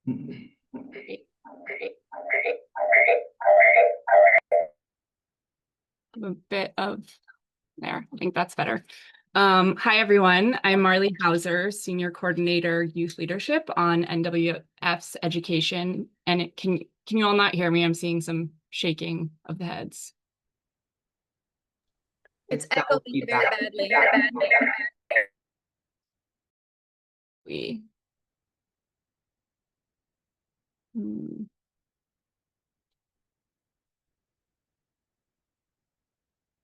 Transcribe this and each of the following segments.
A bit of there. I think that's better. Hi, everyone. I'm Marley Hauser, Senior Coordinator, Youth Leadership on NWF's Education. And can you all not hear me? I'm seeing some shaking of the heads. It's echoing very badly.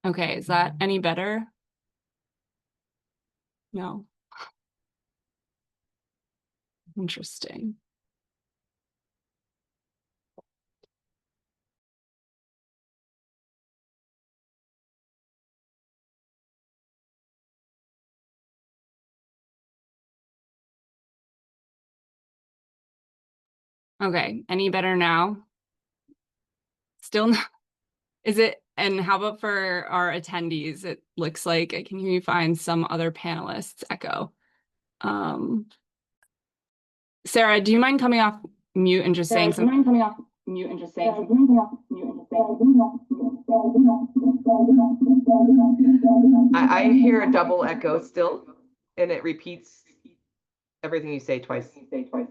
Okay, is that any better? No. Interesting. Okay, any better now? Still not. Is it? And how about for our attendees? It looks like I can hear you find some other panelists echo. Sarah, do you mind coming off mute and just saying something? I hear a double echo still, and it repeats everything you say twice. Twice.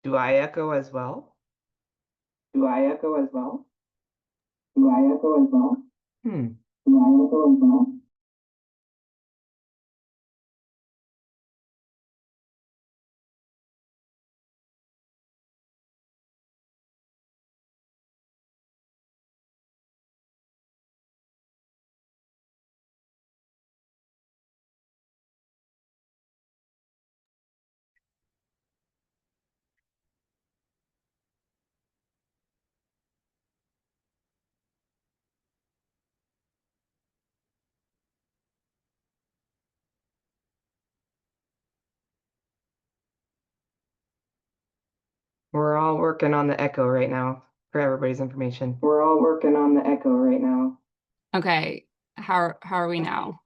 Do I echo as well? We're all working on the echo right now for everybody's information. Okay, how are we now?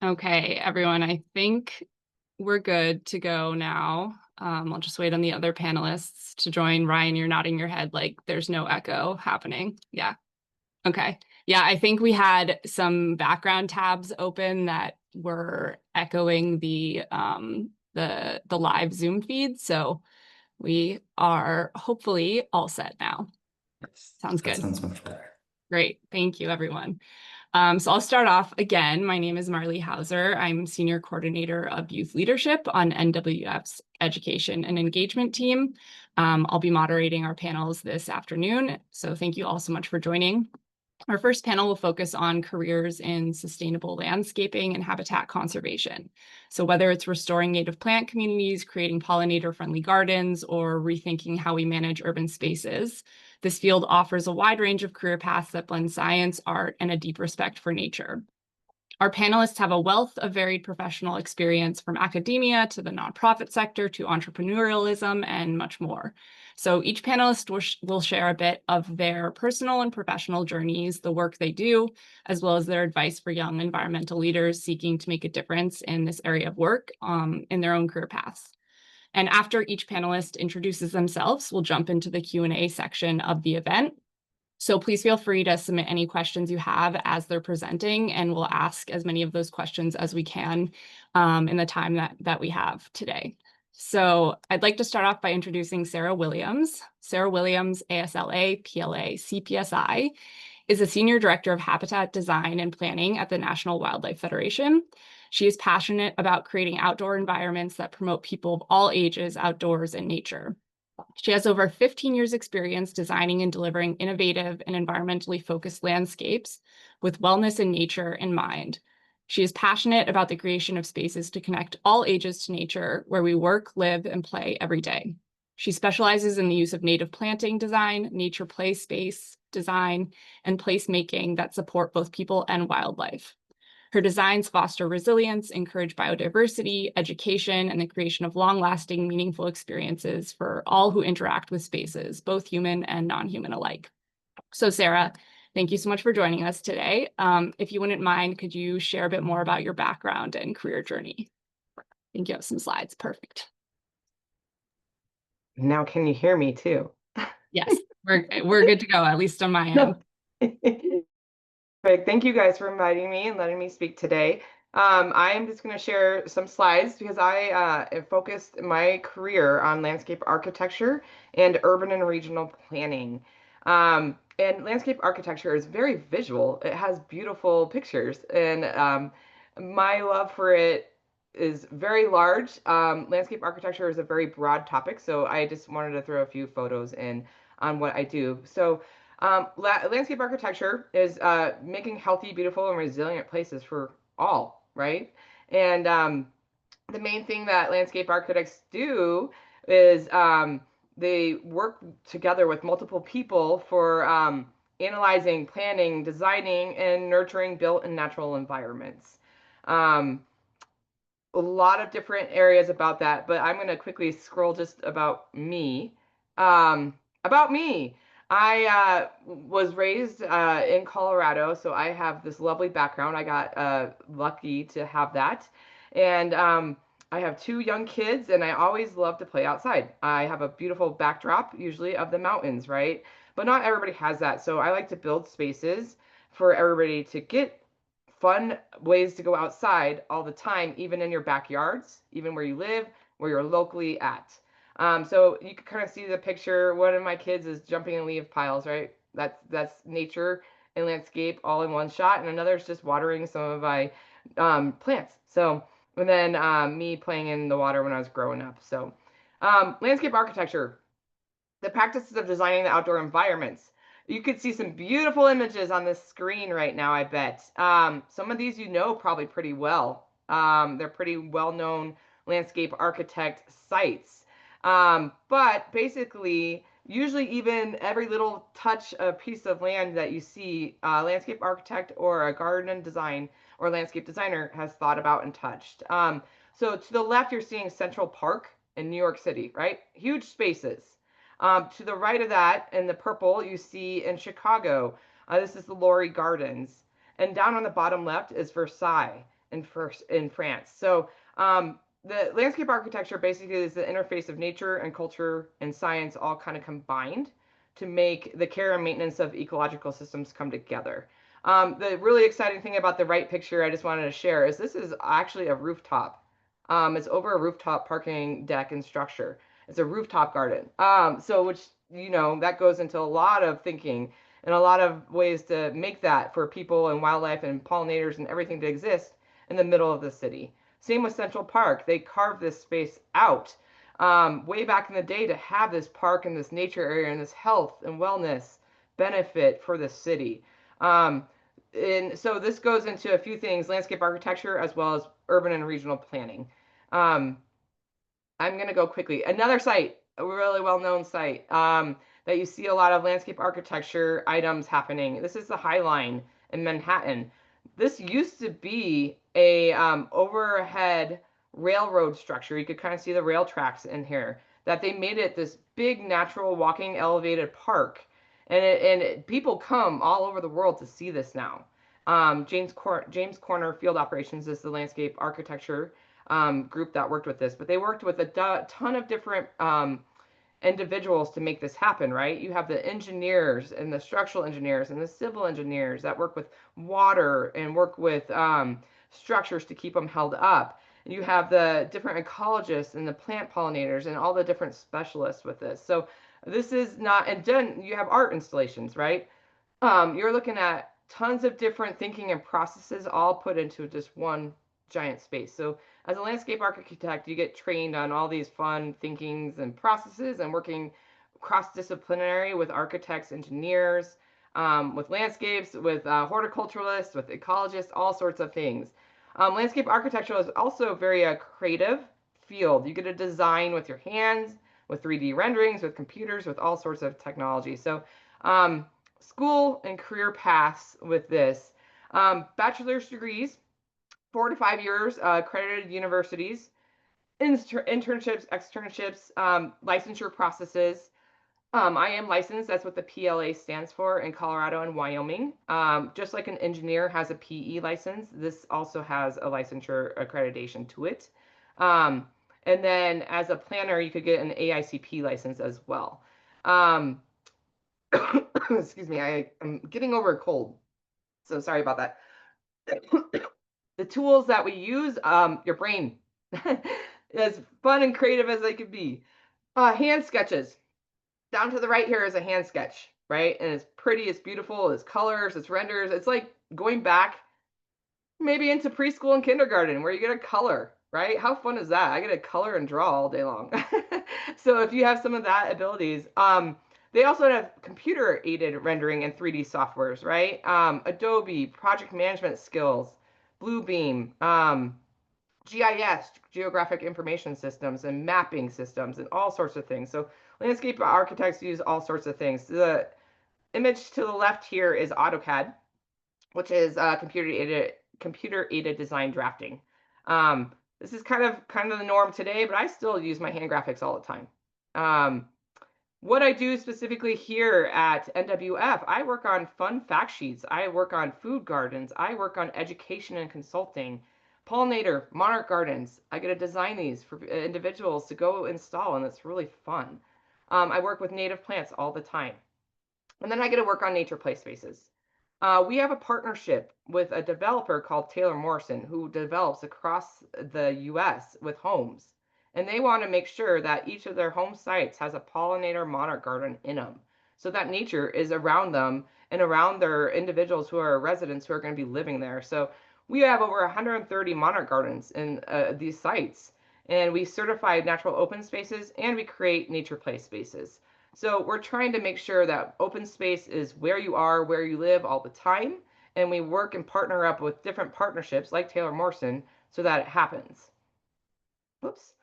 Okay, everyone, I think we're good to go now. I'll just wait on the other panelists to join. Ryan, you're nodding your head like there's no echo happening. Yeah. Okay. Yeah, I think we had some background tabs open that were echoing the live Zoom feed. So we are hopefully all set now. Sounds good. That sounds much better. Great. Thank you, everyone. So I'll start off again. My name is Marley Hauser. I'm Senior Coordinator of Youth Leadership on NWF's Education and Engagement team. I'll be moderating our panels this afternoon. So thank you all so much for joining. Our first panel will focus on careers in sustainable landscaping and habitat conservation. So whether it's restoring native plant communities, creating pollinator-friendly gardens, or rethinking how we manage urban spaces, this field offers a wide range of career paths that blend science, art, and a deep respect for nature. Our panelists have a wealth of varied professional experience from academia to the nonprofit sector to entrepreneurialism and much more. So each panelist will share a bit of their personal and professional journeys, the work they do, as well as their advice for young environmental leaders seeking to make a difference in this area of work in their own career paths. And after each panelist introduces themselves, we'll jump into the Q&A section of the event. So please feel free to submit any questions you have as they're presenting, and we'll ask as many of those questions as we can in the time that we have today. So I'd like to start off by introducing Sarah Williams. Sarah Williams, ASLA, PLA, CPSI, is a Senior Director of Habitat Design and Planning at the National Wildlife Federation. She is passionate about creating outdoor environments that promote people of all ages, outdoors, and nature. She has over 15 years experience designing and delivering innovative and environmentally focused landscapes with wellness and nature in mind. She is passionate about the creation of spaces to connect all ages to nature, where we work, live, and play every day. She specializes in the use of native planting design, nature play space design, and placemaking that support both people and wildlife. Her designs foster resilience, encourage biodiversity, education, and the creation of long-lasting, meaningful experiences for all who interact with spaces, both human and non-human alike. So Sarah, thank you so much for joining us today. If you wouldn't mind, could you share a bit more about your background and career journey? I think you have some slides. Perfect. Now, can you hear me too? Yes, we're good to go, at least on my end. Perfect. Thank you guys for inviting me and letting me speak today. I am just going to share some slides because I have focused my career on landscape architecture and urban and regional planning. And landscape architecture is very visual. It has beautiful pictures, and my love for it is very large. Landscape architecture is a very broad topic, so I just wanted to throw a few photos in on what I do. So landscape architecture is making healthy, beautiful, and resilient places for all, right? And the main thing that landscape architects do is they work together with multiple people for analyzing, planning, designing, and nurturing built and natural environments. A lot of different areas about that, but I'm going to quickly scroll just about me. About me. I was raised in Colorado, so I have this lovely background. I got lucky to have that. And I have two young kids, and I always love to play outside. I have a beautiful backdrop, usually of the mountains, right? But not everybody has that. So I like to build spaces for everybody to get fun ways to go outside all the time, even in your backyards, even where you live, where you're locally at. So you can kind of see the picture. One of my kids is jumping in leaf piles, right? That's nature and landscape all in one shot, and another is just watering some of my plants. So, and then me playing in the water when I was growing up. So, landscape architecture, the practices of designing the outdoor environments. You could see some beautiful images on this screen right now, I bet. Some of these you know probably pretty well. They're pretty well-known landscape architect sites. But basically, usually even every little touch of piece of land that you see, a landscape architect or a garden design or landscape designer has thought about and touched. So to the left, you're seeing Central Park in New York City, right? Huge spaces. To the right of that, in the purple, you see in Chicago, this is the Laurie Gardens. And down on the bottom left is Versailles in France. So the landscape architecture basically is the interface of nature and culture and science all kind of combined to make the care and maintenance of ecological systems come together. The really exciting thing about the right picture I just wanted to share is this is actually a rooftop. It's over a rooftop parking deck and structure. It's a rooftop garden. So which, you know, that goes into a lot of thinking and a lot of ways to make that for people and wildlife and pollinators and everything to exist in the middle of the city. Same with Central Park. They carved this space out way back in the day to have this park and this nature area and this health and wellness benefit for the city. And so this goes into a few things, landscape architecture as well as urban and regional planning. I'm going to go quickly. Another site, a really well-known site that you see a lot of landscape architecture items happening. This is the High Line in Manhattan. This used to be a overhead railroad structure. You could kind of see the rail tracks in here, that they made it this big natural walking elevated park. And people come all over the world to see this now. James Corner Field Operations is the landscape architecture group that worked with this, but they worked with a ton of different individuals to make this happen, right? You have the engineers and the structural engineers and the civil engineers that work with water and work with structures to keep them held up. And you have the different ecologists and the plant pollinators and all the different specialists with this. So this is not, and then you have art installations, right? You're looking at tons of different thinking and processes all put into just one giant space. So as a landscape architect, you get trained on all these fun thinkings and processes and working cross-disciplinary with architects, engineers, with landscapes, with horticulturalists, with ecologists, all sorts of things. Landscape architecture is also very creative field. You get to design with your hands, with 3D renderings, with computers, with all sorts of technology. So school and career paths with this. Bachelor's degrees, 4 to 5 years, accredited universities, internships, externships, licensure processes. I am licensed. That's what the PLA stands for in Colorado and Wyoming. Just like an engineer has a PE license, this also has a licensure accreditation to it. And then as a planner, you could get an AICP license as well. Excuse me, I'm getting over a cold, so sorry about that. The tools that we use, your brain, as fun and creative as they could be. Hand sketches. Down to the right here is a hand sketch, right? And it's pretty, it's beautiful, it's colors, it's renders. It's like going back maybe into preschool and kindergarten where you get a color, right? How fun is that? I get to color and draw all day long. So if you have some of that abilities, they also have computer aided rendering and 3D softwares, right? Adobe, project management skills, Bluebeam, GIS, geographic information systems, and mapping systems, and all sorts of things. So landscape architects use all sorts of things. The image to the left here is AutoCAD, which is computer aided design drafting. This is kind of the norm today, but I still use my hand graphics all the time. What I do specifically here at NWF, I work on fun fact sheets. I work on food gardens. I work on education and consulting. Pollinator, monarch gardens. I get to design these for individuals to go install, and it's really fun. I work with native plants all the time. And then I get to work on nature play spaces. We have a partnership with a developer called Taylor Morrison, who develops across the US with homes. And they want to make sure that each of their home sites has a pollinator monarch garden in them, so that nature is around them and around their individuals who are residents who are going to be living there. So we have over 130 monarch gardens in these sites, and we certify natural open spaces and we create nature play spaces. So we're trying to make sure that open space is where you are, where you live all the time, and we work and partner up with different partnerships like Taylor Morrison so that it happens. Whoops.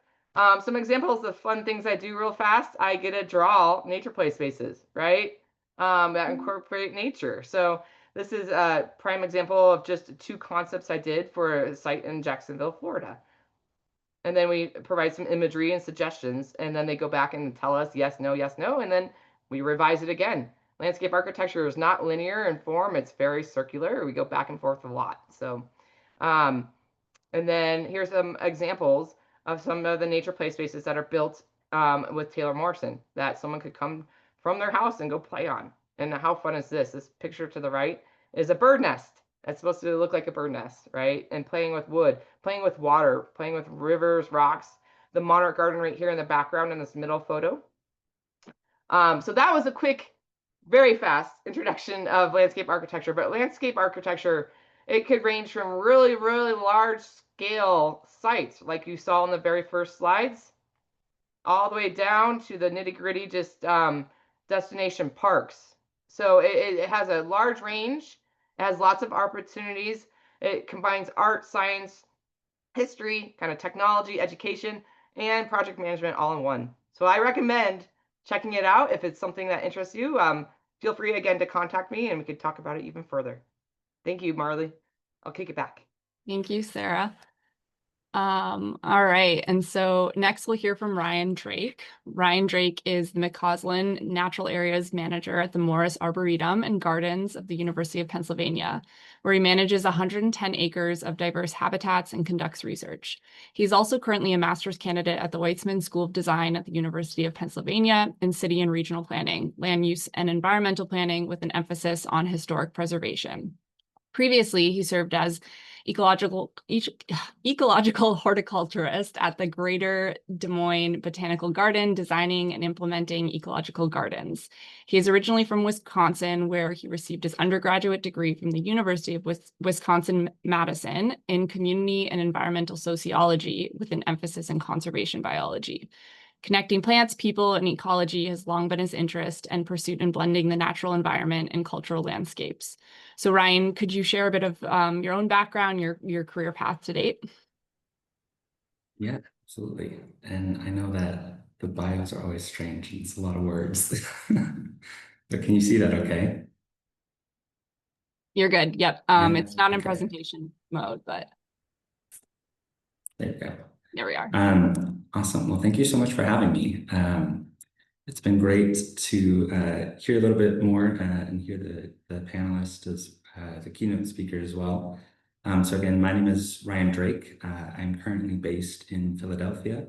Some examples of fun things I do real fast. I get to draw nature play spaces, right? That incorporate nature. So this is a prime example of just 2 concepts I did for a site in Jacksonville, Florida. And then we provide some imagery and suggestions, and then they go back and tell us yes, no, and then we revise it again. Landscape architecture is not linear in form. It's very circular. We go back and forth a lot. So, and then here's some examples of some of the nature play spaces that are built with Taylor Morrison that someone could come from their house and go play on. And how fun is this? This picture to the right is a bird nest. It's supposed to look like a bird nest, right? And playing with wood, playing with water, playing with rivers, rocks. The monarch garden right here in the background in this middle photo. So that was a quick, very fast introduction of landscape architecture. But landscape architecture, it could range from really, really large scale sites like you saw in the very first slides, all the way down to the nitty gritty, just destination parks. So it has a large range. It has lots of opportunities. It combines art, science, history, kind of technology, education, and project management all in one. So I recommend checking it out if it's something that interests you. Feel free again to contact me and we could talk about it even further. Thank you, Marley. I'll kick it back. Thank you, Sarah. All right. And so next we'll hear from Ryan Drake. Ryan Drake is the McCausland Natural Areas Manager at the Morris Arboretum and Gardens of the University of Pennsylvania, where he manages 110 acres of diverse habitats and conducts research. He's also currently a master's candidate at the Weitzman School of Design at the University of Pennsylvania in city and regional planning, land use and environmental planning with an emphasis on historic preservation. Previously, he served as ecological horticulturist at the Greater Des Moines Botanical Garden, designing and implementing ecological gardens. He is originally from Wisconsin, where he received his undergraduate degree from the University of Wisconsin-Madison in community and environmental sociology with an emphasis in conservation biology. Connecting plants, people, and ecology has long been his interest and pursuit in blending the natural environment and cultural landscapes. So Ryan, could you share a bit of your own background, your career path to date? Yeah, absolutely. And I know that the bios are always strange. It's a lot of words. But can you see that okay? You're good. Yep. Yeah, It's not in okay. presentation mode, but There you go. there we are. Awesome. Well, thank you so much for having me. It's been great to hear a little bit more and hear the panelists as the keynote speaker as well. So again, my name is Ryan Drake. I'm currently based in Philadelphia.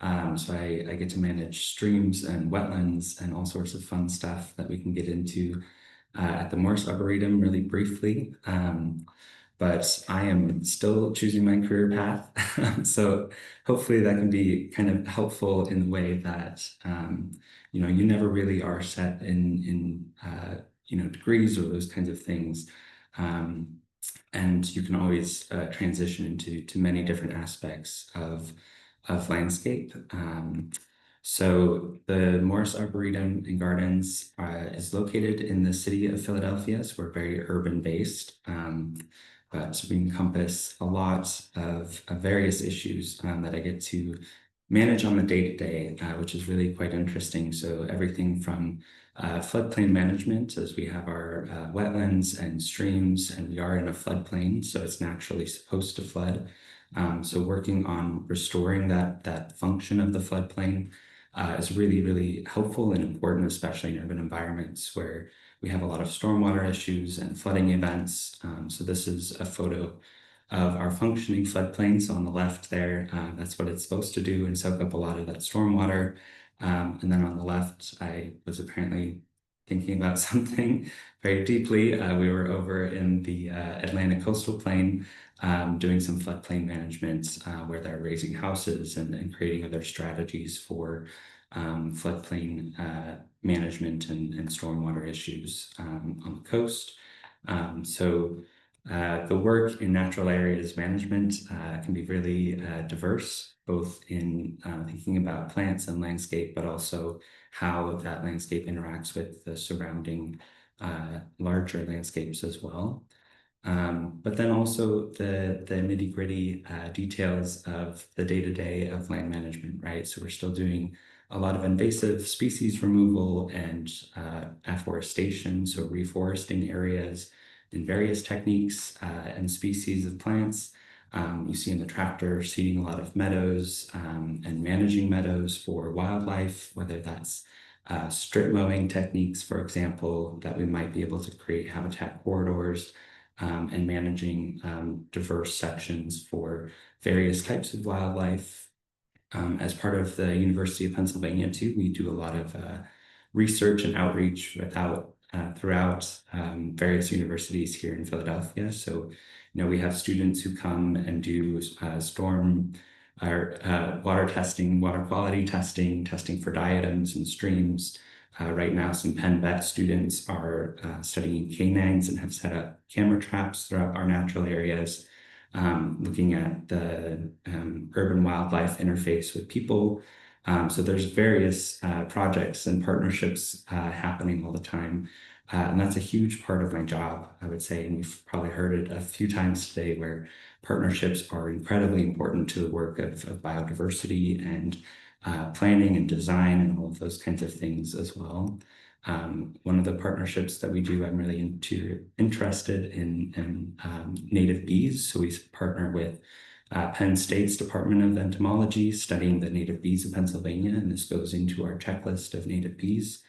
So I get to manage streams and wetlands and all sorts of fun stuff that we can get into at the Morris Arboretum really briefly. But I am still choosing my career path. So hopefully that can be kind of helpful in the way that, you never really are set in degrees or those kinds of things. And you can always transition into many different aspects of landscape. So the Morris Arboretum and Gardens is located in the city of Philadelphia, so we're very urban based. But we encompass a lot of various issues that I get to manage on the day-to-day, which is really quite interesting. So everything from floodplain management, as we have our wetlands and streams, and we are in a floodplain, so it's naturally supposed to flood. So working on restoring that function of the floodplain is really, really helpful and important, especially in urban environments where we have a lot of stormwater issues and flooding events. So this is a photo of our functioning floodplain. So on the left there, that's what it's supposed to do and soak up a lot of that stormwater. And then on the left, I was apparently thinking about something very deeply. We were over in the Atlantic coastal plain doing some floodplain management where they're raising houses and creating other strategies for floodplain management and stormwater issues on the coast. So the work in natural areas management can be really diverse, both in thinking about plants and landscape, but also how that landscape interacts with the surrounding larger landscapes as well. But then also the nitty-gritty details of the day-to-day of land management, right? So we're still doing a lot of invasive species removal and afforestation, so reforesting areas in various techniques and species of plants. You see in the tractor seeding a lot of meadows and managing meadows for wildlife, whether that's strip mowing techniques, for example, that we might be able to create habitat corridors and managing diverse sections for various types of wildlife. As part of the University of Pennsylvania too, we do a lot of research and outreach throughout various universities here in Philadelphia. So, we have students who come and do storm or water testing, water quality testing for diatoms and streams. Right now, some Penn Vet students are studying canines and have set up camera traps throughout our natural areas, looking at the urban wildlife interface with people. So there's various projects and partnerships happening all the time. And that's a huge part of my job, I would say. And you've probably heard it a few times today, where partnerships are incredibly important to the work of biodiversity and planning and design and all of those kinds of things as well. One of the partnerships that we do, I'm really interested in native bees. So we partner with Penn State's Department of Entomology, studying the native bees of Pennsylvania, and this goes into our checklist of native bees.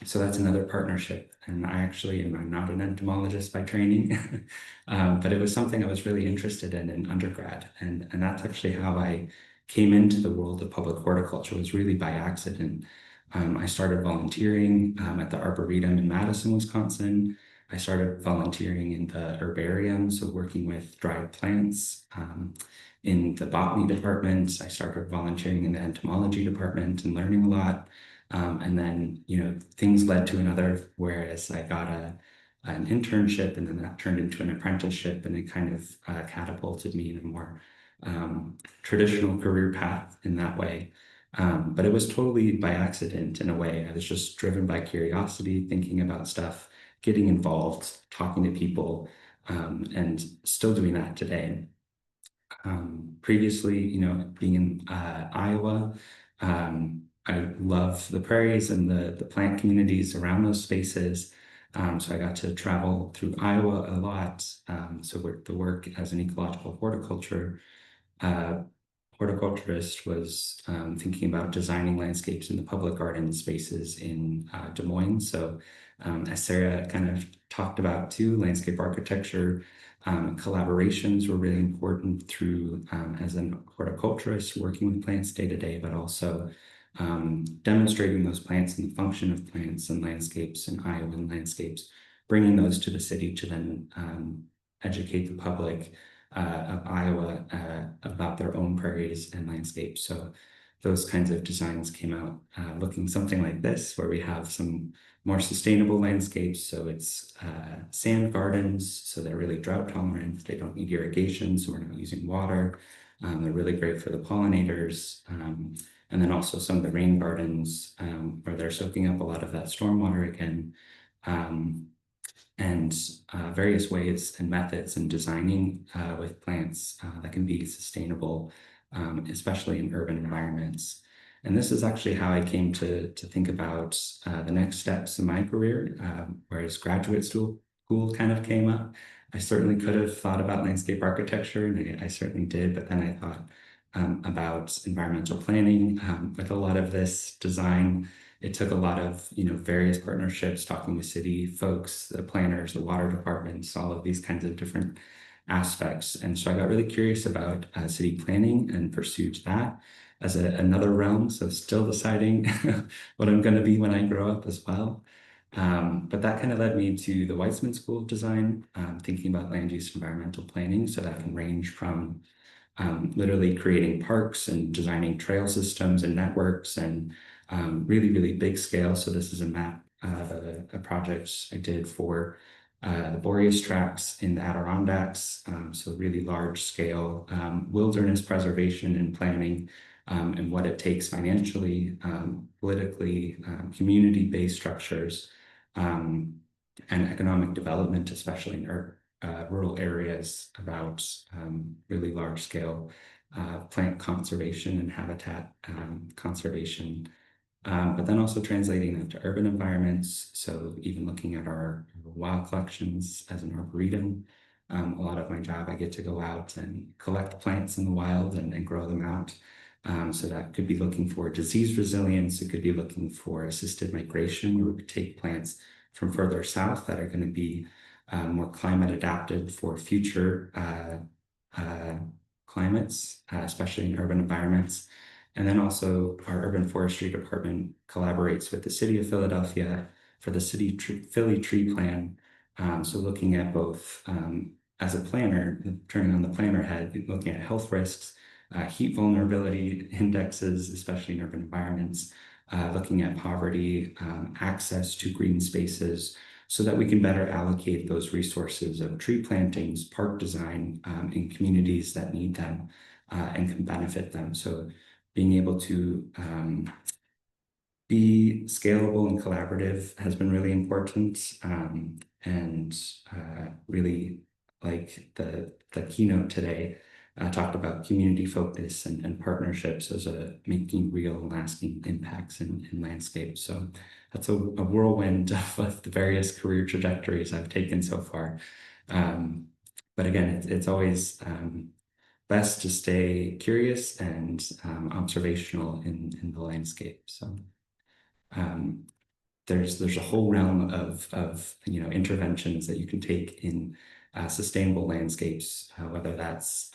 So that's another partnership. And I'm not an entomologist by training, but it was something I was really interested in undergrad. And that's actually how I came into the world of public horticulture, was really by accident. I started volunteering at the Arboretum in Madison, Wisconsin. I started volunteering in the herbarium, so working with dried plants. In the botany department, I started volunteering in the entomology department and learning a lot. And then, things led to another, whereas I got an internship, and then that turned into an apprenticeship, and it kind of catapulted me in a more traditional career path in that way. But it was totally by accident in a way. I was just driven by curiosity, thinking about stuff, getting involved, talking to people, and still doing that today. Previously, being in Iowa, I love the prairies and the plant communities around those spaces. So I got to travel through Iowa a lot. So the work as an ecological horticulturist was thinking about designing landscapes in the public garden spaces in Des Moines. So as Sarah kind of talked about too, landscape architecture collaborations were really important through as an horticulturist working with plants day to day, but also demonstrating those plants and the function of plants and landscapes and Iowan landscapes, bringing those to the city to then educate the public of Iowa about their own prairies and landscapes. So those kinds of designs came out looking something like this, where we have some more sustainable landscapes. So it's sand gardens, so they're really drought tolerant. They don't need irrigation, so we're not using water. They're really great for the pollinators. And then also some of the rain gardens where they're soaking up a lot of that stormwater again. And various ways and methods in designing with plants that can be sustainable, especially in urban environments. And this is actually how I came to think about the next steps in my career, whereas graduate school kind of came up. I certainly could have thought about landscape architecture, and I certainly did, but then I thought about environmental planning. With a lot of this design, it took a lot of various partnerships, talking with city folks, the planners, the water departments, all of these kinds of different aspects. And so I got really curious about city planning and pursued that as another realm. So still deciding what I'm going to be when I grow up as well. But that kind of led me to the Weizmann School of Design, thinking about land use environmental planning. So that can range from literally creating parks and designing trail systems and networks and really, really big scale. So this is a map of a project I did for the Boreas tracts in the Adirondacks. So really large scale wilderness preservation and planning, and what it takes financially, politically, community-based structures, and economic development, especially in rural areas, about really large scale plant conservation and habitat conservation. But then also translating that to urban environments. So even looking at our wild collections as an arboretum, a lot of my job, I get to go out and collect plants in the wild and grow them out. So that could be looking for disease resilience. It could be looking for assisted migration, where we take plants from further south that are going to be more climate adapted for future climates, especially in urban environments. And then also our urban forestry department collaborates with the city of Philadelphia for the Philly tree plan. So looking at both as a planner, turning on the planner head, looking at health risks, heat vulnerability indexes, especially in urban environments, looking at poverty, access to green spaces, so that we can better allocate those resources of tree plantings, park design in communities that need them and can benefit them. So being able to be scalable and collaborative has been really important, and really like the keynote today. talked about community focus and partnerships as making real lasting impacts in landscapes. So that's a whirlwind of the various career trajectories I've taken so far. But again, it's always best to stay curious and observational in the landscape. So there's a whole realm of interventions that you can take in sustainable landscapes, whether that's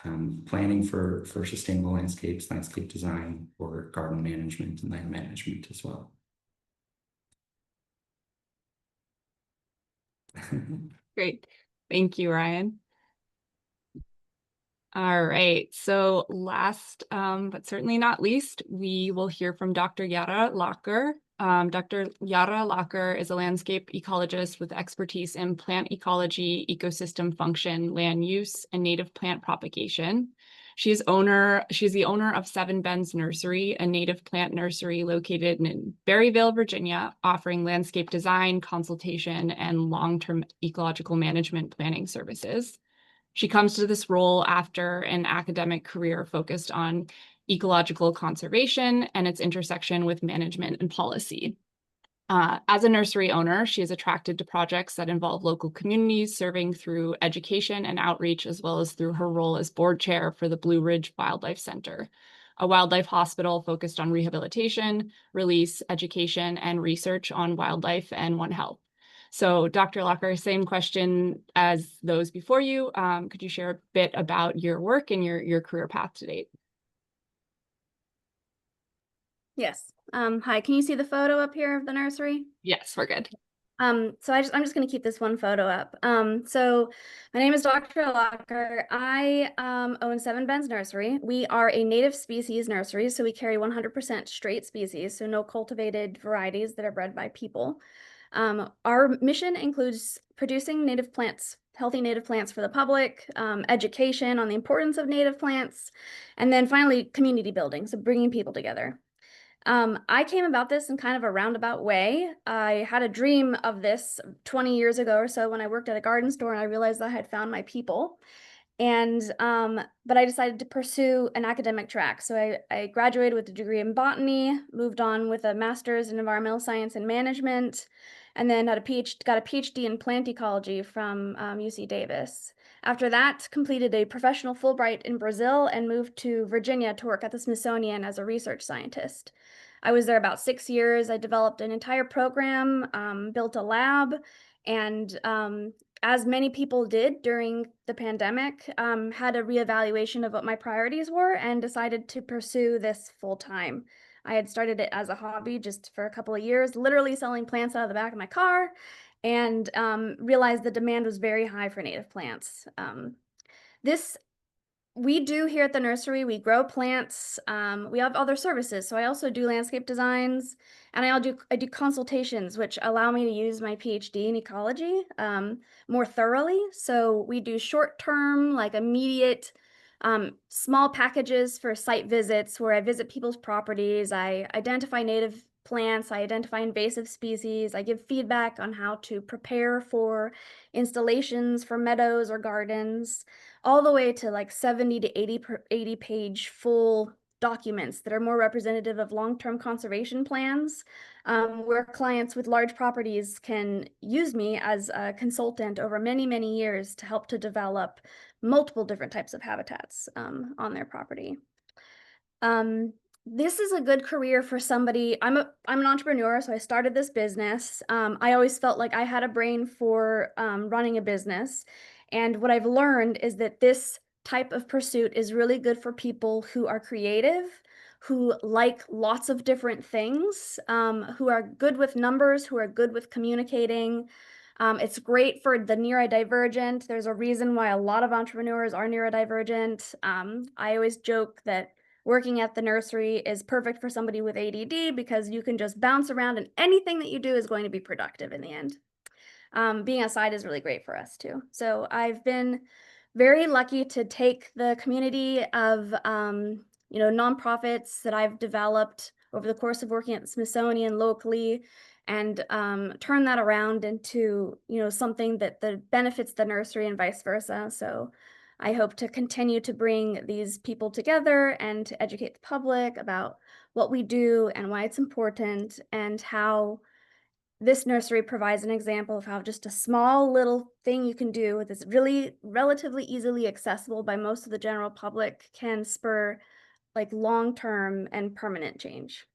planning for sustainable landscapes, landscape design, or garden management and land management as well. Great. Thank you, Ryan. All right, so last but certainly not least, we will hear from Dr. Yara Locker. Dr. Yara Locker is a landscape ecologist with expertise in plant ecology, ecosystem function, land use, and native plant propagation. She's the owner of Seven Bends Nursery, a native plant nursery located in Berryville, Virginia, offering landscape design, consultation, and long-term ecological management planning services. She comes to this role after an academic career focused on ecological conservation and its intersection with management and policy. As a nursery owner, she is attracted to projects that involve local communities, serving through education and outreach, as well as through her role as board chair for the Blue Ridge Wildlife Center, a wildlife hospital focused on rehabilitation, release, education, and research on wildlife and One Health. So Dr. Locker, same question as those before you. Could you share a bit about your work and your career path to date? Yes. Hi, can you see the photo up here of the nursery? Yes, we're good. So I'm just going to keep this one photo up. So my name is Dr. Locker. I own Seven Bends Nursery. We are a native species nursery, so we carry 100% straight species, so no cultivated varieties that are bred by people. Our mission includes producing native plants, healthy native plants for the public, education on the importance of native plants, and then finally community building, so bringing people together. I came about this in kind of a roundabout way. I had a dream of this 20 years ago or so when I worked at a garden store, and I realized that I had found my people. And but I decided to pursue an academic track. So I graduated with a degree in botany, moved on with a master's in environmental science and management, and then got a PhD in plant ecology from UC Davis. After that, completed a professional Fulbright in Brazil and moved to Virginia to work at the Smithsonian as a research scientist. I was there about 6 years. I developed an entire program, built a lab, and as many people did during the pandemic, had a reevaluation of what my priorities were and decided to pursue this full time. I had started it as a hobby just for a couple of years, literally selling plants out of the back of my car, and realized the demand was very high for native plants. We do here at the nursery, we grow plants, we have other services. So I also do landscape designs, and I do consultations, which allow me to use my PhD in ecology more thoroughly. So we do short-term, like immediate, small packages for site visits where I visit people's properties, I identify native plants, I identify invasive species, I give feedback on how to prepare for installations for meadows or gardens, all the way to like 70 to 80 page full documents that are more representative of long-term conservation plans, where clients with large properties can use me as a consultant over many, many years to help to develop multiple different types of habitats on their property. This is a good career for somebody. I'm an entrepreneur, so I started this business. I always felt like I had a brain for running a business. And what I've learned is that this type of pursuit is really good for people who are creative, who like lots of different things, who are good with numbers, who are good with communicating. It's great for the neurodivergent. There's a reason why a lot of entrepreneurs are neurodivergent. I always joke that working at the nursery is perfect for somebody with ADD because you can just bounce around and anything that you do is going to be productive in the end. Being outside is really great for us too. So I've been very lucky to take the community of nonprofits that I've developed over the course of working at the Smithsonian locally and turn that around into something that benefits the nursery and vice versa. So I hope to continue to bring these people together and to educate the public about what we do and why it's important, and how this nursery provides an example of how just a small little thing you can do that's really relatively easily accessible by most of the general public can spur like long-term and permanent change.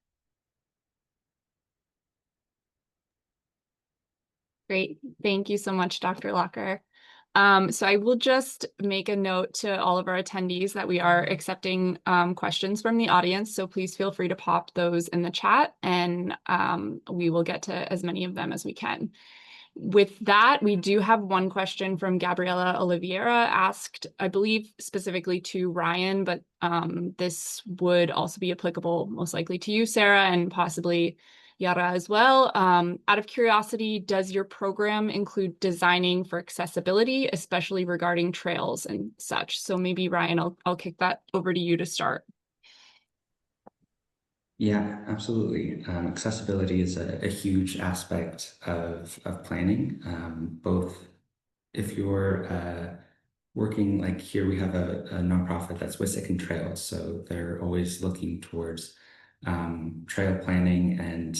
Great. Thank you so much, Dr. Locker. So I will just make a note to all of our attendees that we are accepting questions from the audience. So please feel free to pop those in the chat, and we will get to as many of them as we can. With that, we do have one question from Gabriela Oliveira, asked, I believe, specifically to Ryan, but this would also be applicable most likely to you, Sarah, and possibly Yara as well. Out of curiosity, does your program include designing for accessibility, especially regarding trails and such? So maybe Ryan, I'll kick that over to you to start. Yeah, absolutely. Accessibility is a huge aspect of planning, both if you're working, like here we have a nonprofit that's Wissahickon Trails, so they're always looking towards trail planning and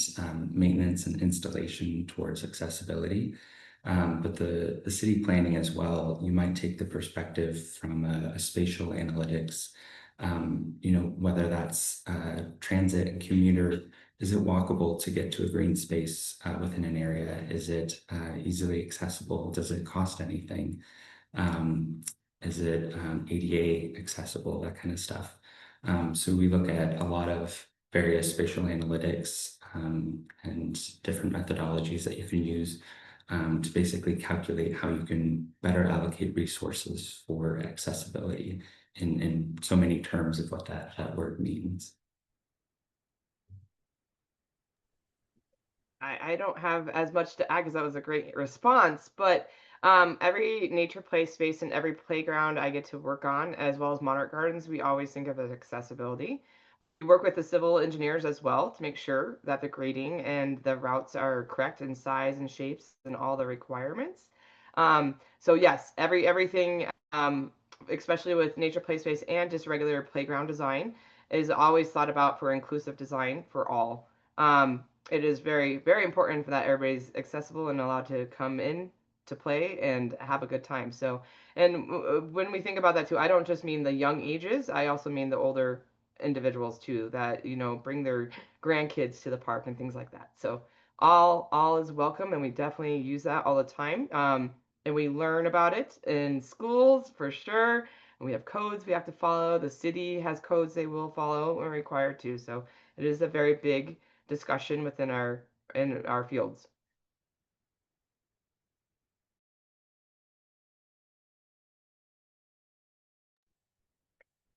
maintenance and installation towards accessibility. But the city planning as well, you might take the perspective from a spatial analytics, whether that's transit and commuter. Is it walkable to get to a green space within an area? Is it easily accessible? Does it cost anything? Is it ADA accessible? That kind of stuff. So we look at a lot of various spatial analytics and different methodologies that you can use to basically calculate how you can better allocate resources for accessibility in so many terms of what that word means. I don't have as much to add because that was a great response, but every nature play space and every playground I get to work on, as well as Monarch Gardens, we always think of as accessibility. We work with the civil engineers as well to make sure that the grading and the routes are correct in size and shapes and all the requirements. So yes, everything, especially with nature play space and just regular playground design, is always thought about for inclusive design for all. It is very, very important that everybody's accessible and allowed to come in to play and have a good time. So, and when we think about that too, I don't just mean the young ages, I also mean the older individuals too, that bring their grandkids to the park and things like that. So all is welcome, and we definitely use that all the time. And we learn about it in schools for sure, and we have codes we have to follow. The city has codes they will follow when required to. So it is a very big discussion within our fields.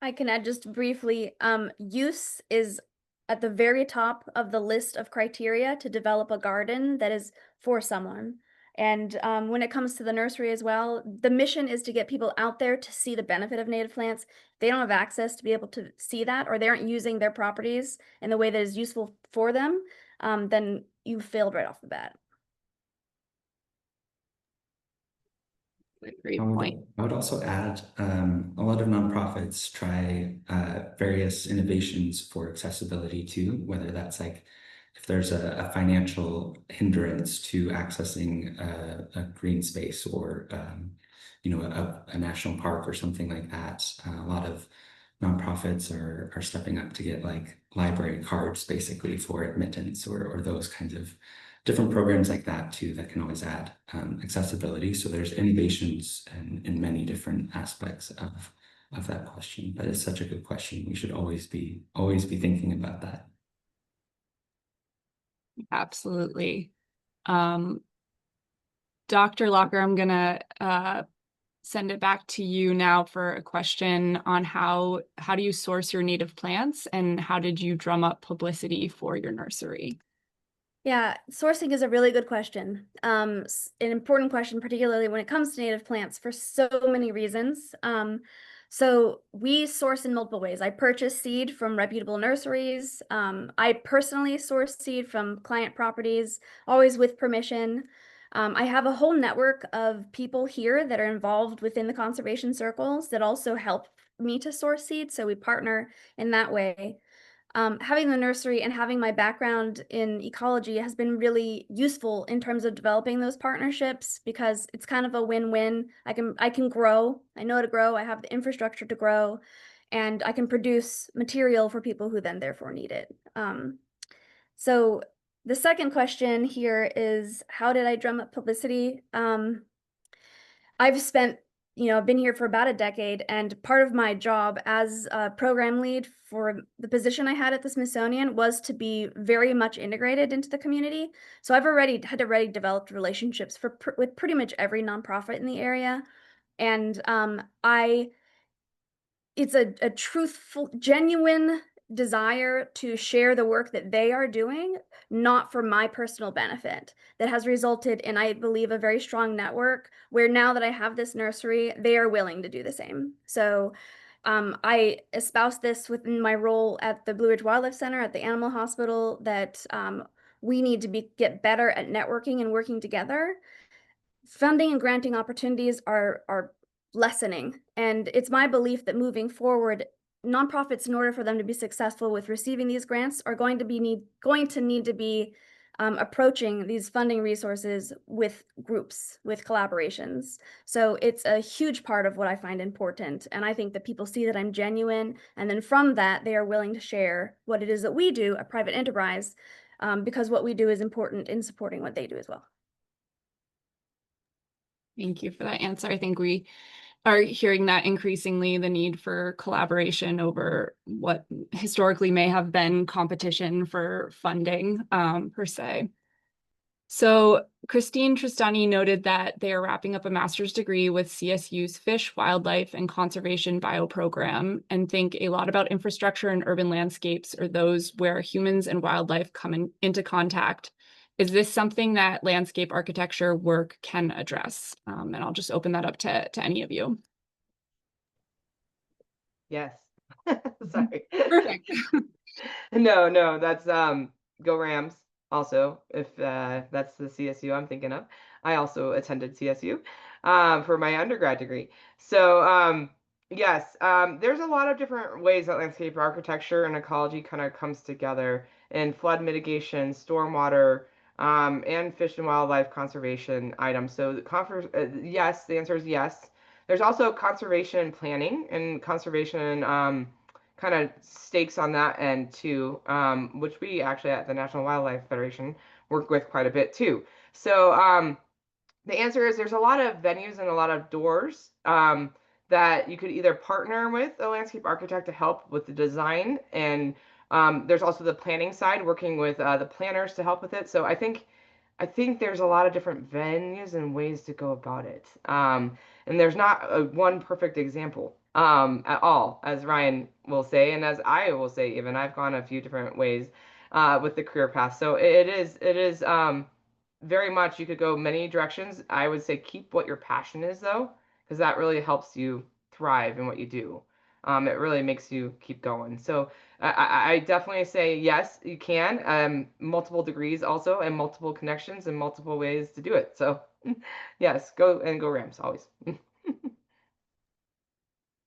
I can add just briefly, use is at the very top of the list of criteria to develop a garden that is for someone. And when it comes to the nursery as well, the mission is to get people out there to see the benefit of native plants. If they don't have access to be able to see that, or they aren't using their properties in the way that is useful for them, then you failed right off the bat. Great point. I would also add a lot of nonprofits try various innovations for accessibility too, whether that's like if there's a financial hindrance to accessing a green space or a national park or something like that. A lot of nonprofits are stepping up to get like library cards basically for admittance or those kinds of different programs like that too that can always add accessibility. So there's innovations in many different aspects of that question. But it's such a good question. We should always be thinking about that. Absolutely. Dr. Locker, I'm gonna send it back to you now for a question on how do you source your native plants and how did you drum up publicity for your nursery? Yeah, sourcing is a really good question. An important question, particularly when it comes to native plants for so many reasons. So we source in multiple ways. I purchase seed from reputable nurseries. I personally source seed from client properties, always with permission. I have a whole network of people here that are involved within the conservation circles that also help me to source seeds. So we partner in that way. Having the nursery and having my background in ecology has been really useful in terms of developing those partnerships, because it's kind of a win-win. I can grow. I know how to grow. I have the infrastructure to grow, and I can produce material for people who then therefore need it. So the second question here is, how did I drum up publicity? I've spent, I've been here for about a decade, and part of my job as a program lead for the position I had at the Smithsonian was to be very much integrated into the community. So I've already developed relationships with pretty much every nonprofit in the area, and it's a truthful, genuine desire to share the work that they are doing, not for my personal benefit, that has resulted in, I believe, a very strong network where now that I have this nursery, they are willing to do the same. So I espouse this within my role at the Blue Ridge Wildlife Center, at the Animal Hospital, that we need to get better at networking and working together. Funding and granting opportunities are lessening, and it's my belief that moving forward, nonprofits, in order for them to be successful with receiving these grants, are going to need to be approaching these funding resources with groups, with collaborations. So it's a huge part of what I find important, and I think that people see that I'm genuine, and then from that they are willing to share what it is that we do, a private enterprise, because what we do is important in supporting what they do as well. Thank you for that answer. I think we are hearing that increasingly, the need for collaboration over what historically may have been competition for funding, per se. So Christine Tristani noted that they are wrapping up a master's degree with CSU's Fish, Wildlife, and Conservation Bio program, and think a lot about infrastructure and urban landscapes, or those where humans and wildlife come into contact. Is this something that landscape architecture work can address? And I'll just open that up to any of you. Yes. Sorry. Perfect. No, that's go Rams. Also, if that's the CSU I'm thinking of. I also attended CSU for my undergrad degree. So yes, there's a lot of different ways that landscape architecture and ecology kind of comes together in flood mitigation, stormwater, and fish and wildlife conservation items. So yes, the answer is yes. There's also conservation planning and conservation kind of stakes on that end too, which we actually at the National Wildlife Federation work with quite a bit too. So the answer is there's a lot of venues and a lot of doors that you could either partner with a landscape architect to help with the design, and there's also the planning side, working with the planners to help with it. So I think there's a lot of different venues and ways to go about it. And there's not one perfect example at all, as Ryan will say, and as I will say, even I've gone a few different ways with the career path. So it is very much, you could go many directions. I would say keep what your passion is though, because that really helps you thrive in what you do. It really makes you keep going. So I definitely say yes, you can. Multiple degrees also, and multiple connections, and multiple ways to do it. So yes, go Rams always.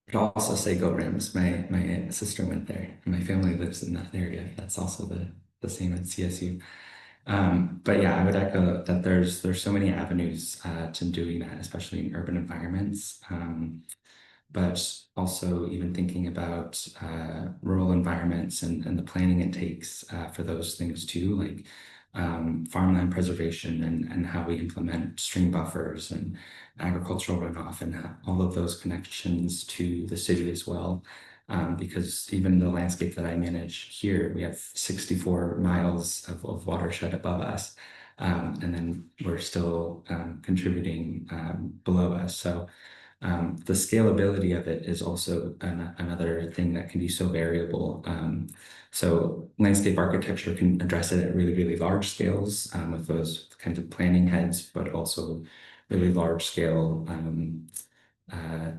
I'd also say go Rams. My sister went there, and my family lives in that area. That's also the same at CSU. But yeah, I would echo that there's so many avenues to doing that, especially in urban environments. But also even thinking about rural environments and the planning it takes for those things too, like farmland preservation and how we implement stream buffers and agricultural runoff, and all of those connections to the city as well. Because even the landscape that I manage here, we have 64 miles of watershed above us, and then we're still contributing below us. So the scalability of it is also another thing that can be so variable. So landscape architecture can address it at really, really large scales with those kinds of planning heads, but also really large scale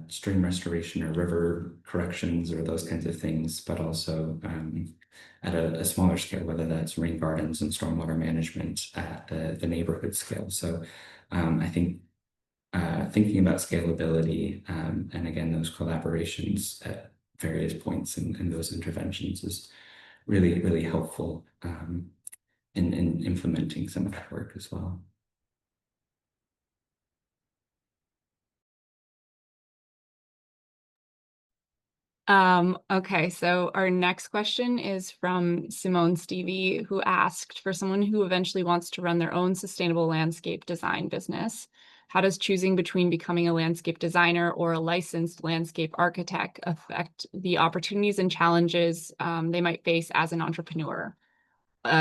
stream restoration or river corrections or those kinds of things, but also at a smaller scale, whether that's rain gardens and stormwater management at the neighborhood scale. So I think thinking about scalability and again, those collaborations at various points in those interventions is really, really helpful in implementing some of that work as well. Okay, so our next question is from Simone Stevie, who asked, for someone who eventually wants to run their own sustainable landscape design business, how does choosing between becoming a landscape designer or a licensed landscape architect affect the opportunities and challenges they might face as an entrepreneur?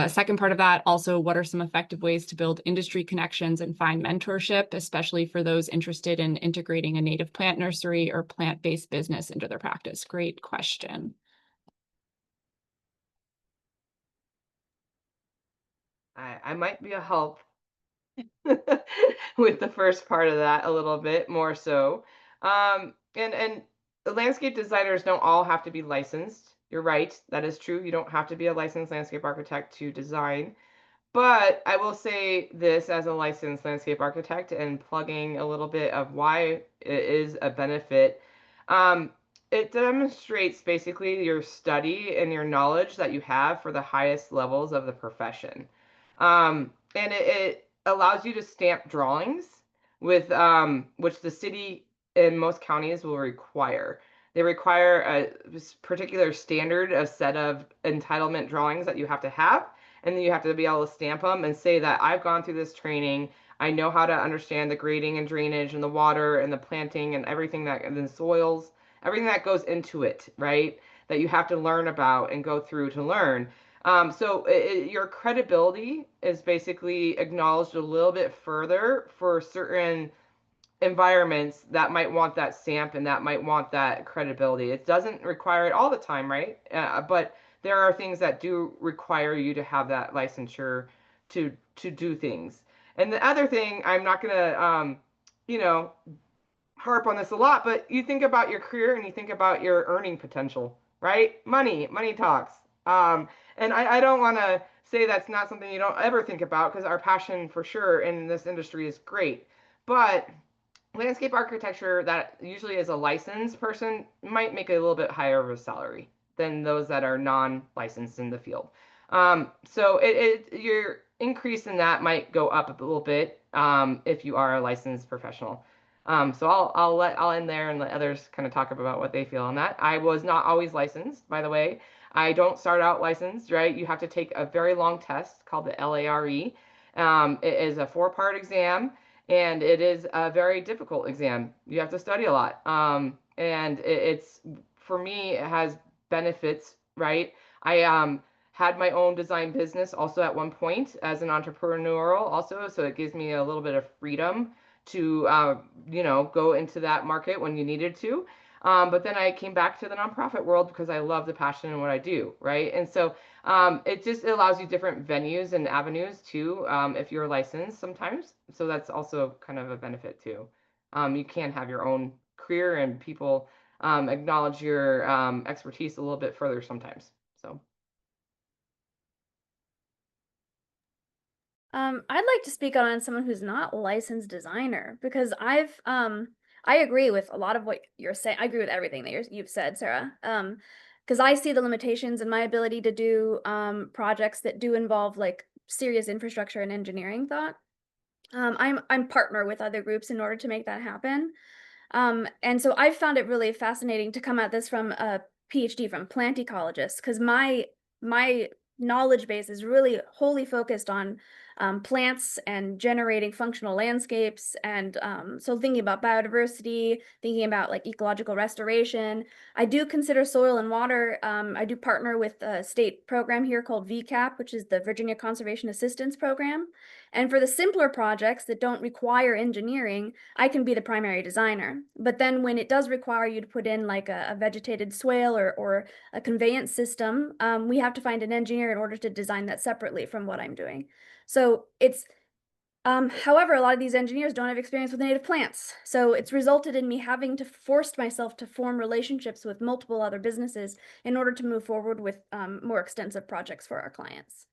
Second part of that, also, what are some effective ways to build industry connections and find mentorship, especially for those interested in integrating a native plant nursery or plant-based business into their practice? Great question. I might be a help with the first part of that a little bit more so. And the landscape designers don't all have to be licensed. You're right, that is true. You don't have to be a licensed landscape architect to design. But I will say this as a licensed landscape architect and plugging a little bit of why it is a benefit. Um, it demonstrates basically your study and your knowledge that you have for the highest levels of the profession. And it allows you to stamp drawings with which the city in most counties will require. They require a particular standard, a set of entitlement drawings that you have to have, and then you have to be able to stamp them and say that I've gone through this training. I know how to understand the grading and drainage and the water and the planting and everything that, and the soils, everything that goes into it, right? That you have to learn about and go through to learn. So your credibility is basically acknowledged a little bit further for certain environments that might want that stamp and that might want that credibility. It doesn't require it all the time, right? But there are things that do require you to have that licensure to do things. And the other thing, I'm not gonna you know, harp on this a lot, but you think about your career and you think about your earning potential, right? Money talks. And I don't want to say that's not something you don't ever think about, because our passion for sure in this industry is great. But landscape architecture that usually is a licensed person might make a little bit higher of a salary than those that are non-licensed in the field. So your increase in that might go up a little bit if you are a licensed professional. So I'll end there and let others kind of talk about what they feel on that. I was not always licensed, by the way. I don't start out licensed, right? You have to take a very long test called the LARE. It is a 4-part exam, and it is a very difficult exam. You have to study a lot. And it's, for me, it has benefits, right? I had my own design business also at one point as an entrepreneurial also, so it gives me a little bit of freedom to go into that market when you needed to. But then I came back to the nonprofit world because I love the passion in what I do, right? And so it just allows you different venues and avenues too, if you're licensed sometimes. So that's also kind of a benefit too. You can have your own career and people acknowledge your expertise a little bit further sometimes. So. I'd like to speak on someone who's not a licensed designer, because I agree with a lot of what you're saying. I agree with everything that you've said, Sarah. Because I see the limitations in my ability to do projects that do involve like serious infrastructure and engineering thought. I'm partner with other groups in order to make that happen. And so I found it really fascinating to come at this from a PhD from plant ecologist, because my knowledge base is really wholly focused on plants and generating functional landscapes. And so thinking about biodiversity, thinking about like ecological restoration. I do consider soil and water. I do partner with a state program here called VCAP, which is the Virginia Conservation Assistance Program. And for the simpler projects that don't require engineering, I can be the primary designer. But then when it does require you to put in like a vegetated swale or a conveyance system, we have to find an engineer in order to design that separately from what I'm doing. So it's, however, a lot of these engineers don't have experience with native plants. So it's resulted in me having to force myself to form relationships with multiple other businesses in order to move forward with more extensive projects for our clients.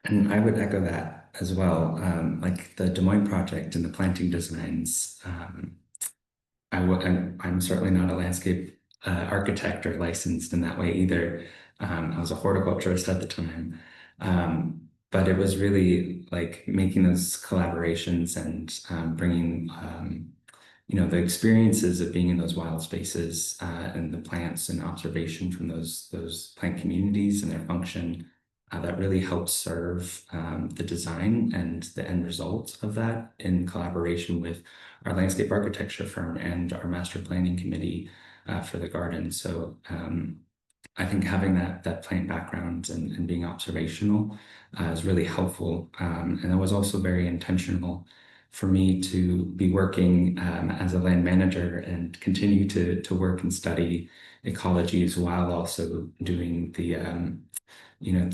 And I would echo that as well. Like the Des Moines project and the planting designs, I'm certainly not a landscape architect or licensed in that way either. I was a horticulturist at the time. But it was really like making those collaborations and bringing, the experiences of being in those wild spaces and the plants and observation from those plant communities and their function that really helped serve the design and the end result of that in collaboration with our landscape architecture firm and our master planning committee for the garden. So I think having that plant background and being observational is really helpful. And it was also very intentional for me to be working as a land manager and continue to work and study ecologies while also doing the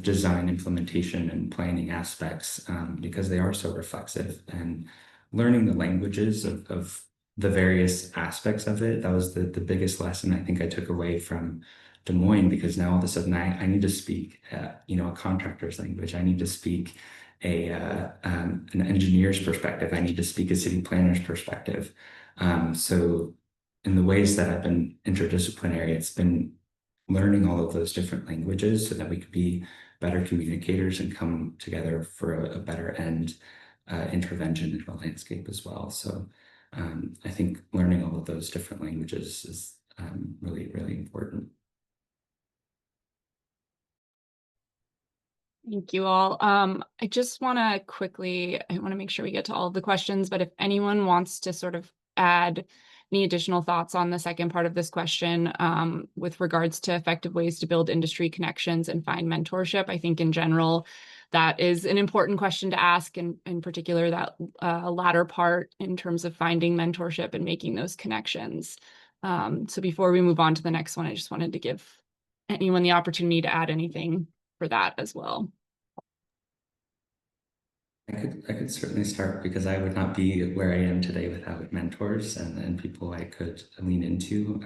design, implementation, and planning aspects because they are so reflexive, and learning the languages of the various aspects of it. That was the biggest lesson I think I took away from Des Moines, because now all of a sudden I need to speak, a contractor's language. I need to speak an engineer's perspective. I need to speak a city planner's perspective. So in the ways that I've been interdisciplinary, it's been learning all of those different languages so that we could be better communicators and come together for a better end intervention in the landscape as well. So I think learning all of those different languages is really, really important. Thank you all. I just want to make sure we get to all of the questions, but if anyone wants to sort of add any additional thoughts on the second part of this question with regards to effective ways to build industry connections and find mentorship, I think in general, that is an important question to ask, and in particular, that latter part in terms of finding mentorship and making those connections. So before we move on to the next one, I just wanted to give anyone the opportunity to add anything for that as well. I could certainly start, because I would not be where I am today without mentors and people I could lean into.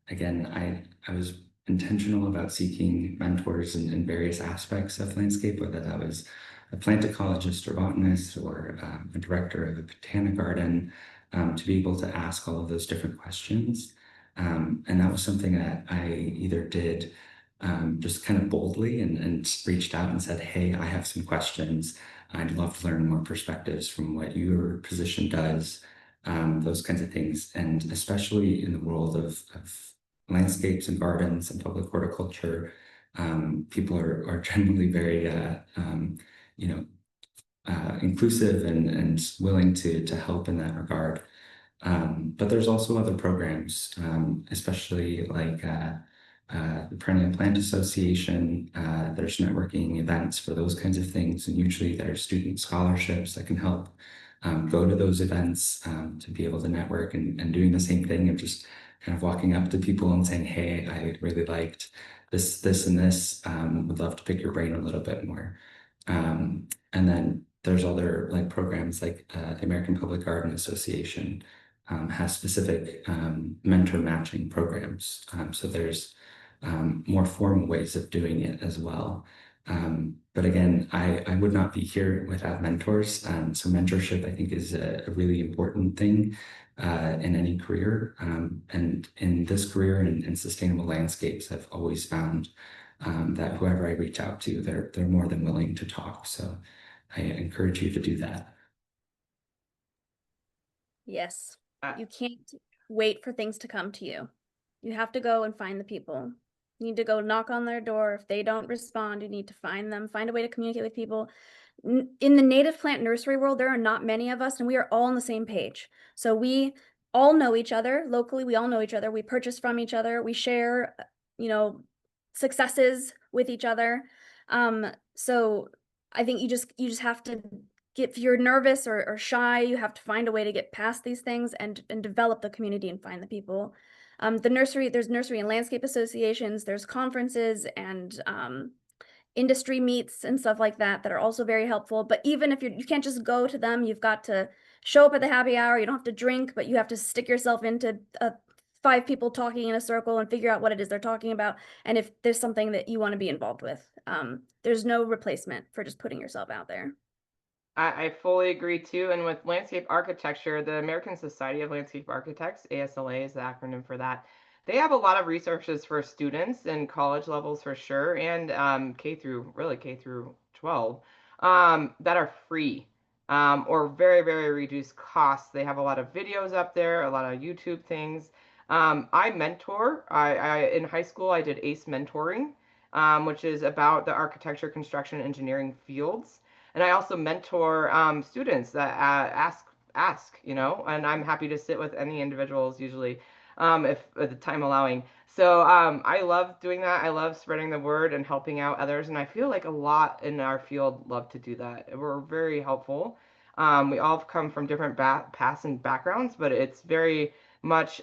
Again, I was intentional about seeking mentors in various aspects of landscape, whether that was a plant ecologist or botanist or a director of a botanic garden, to be able to ask all of those different questions. And that was something that I either did just kind of boldly and reached out and said, hey, I have some questions. I'd love to learn more perspectives from what your position does, those kinds of things. And especially in the world of landscapes and gardens and public horticulture, people are generally very, inclusive and willing to help in that regard. But there's also other programs, especially like the Perennial Plant Association. There's networking events for those kinds of things, and usually there's student scholarships that can help go to those events to be able to network, and doing the same thing of just kind of walking up to people and saying, hey, I really liked this, and this, would love to pick your brain a little bit more. And then there's other like programs like the American Public Garden Association has specific mentor matching programs. So there's more formal ways of doing it as well. But again, I would not be here without mentors. So mentorship, I think, is a really important thing in any career. And in this career and in sustainable landscapes, I've always found that whoever I reach out to, they're more than willing to talk. So I encourage you to do that. Yes. You can't wait for things to come to you. You have to go and find the people. You need to go knock on their door. If they don't respond, you need to find them, find a way to communicate with people. In the native plant nursery world, there are not many of us, and we are all on the same page. So we all know each other locally. We all know each other. We purchase from each other. We share, successes with each other. So I think you just have to if you're nervous or shy, you have to find a way to get past these things and develop the community and find the people. There's nursery and landscape associations, there's conferences and industry meets and stuff like that are also very helpful. But even if you can't just go to them, you've got to show up at the happy hour. You don't have to drink, but you have to stick yourself into 5 people talking in a circle and figure out what it is they're talking about. And if there's something that you want to be involved with, there's no replacement for just putting yourself out there. I fully agree too. And with landscape architecture, the American Society of Landscape Architects, ASLA is the acronym for that. They have a lot of resources for students and college levels for sure, and K through 12, that are free, or very, very reduced costs. They have a lot of videos up there, a lot of YouTube things. I mentor. In high school I did ACE mentoring, which is about the architecture, construction, engineering fields. And I also mentor students that ask, and I'm happy to sit with any individuals usually, if at the time allowing. So I love doing that. I love spreading the word and helping out others, and I feel like a lot in our field love to do that. We're very helpful. We all come from different paths and backgrounds, but it's very much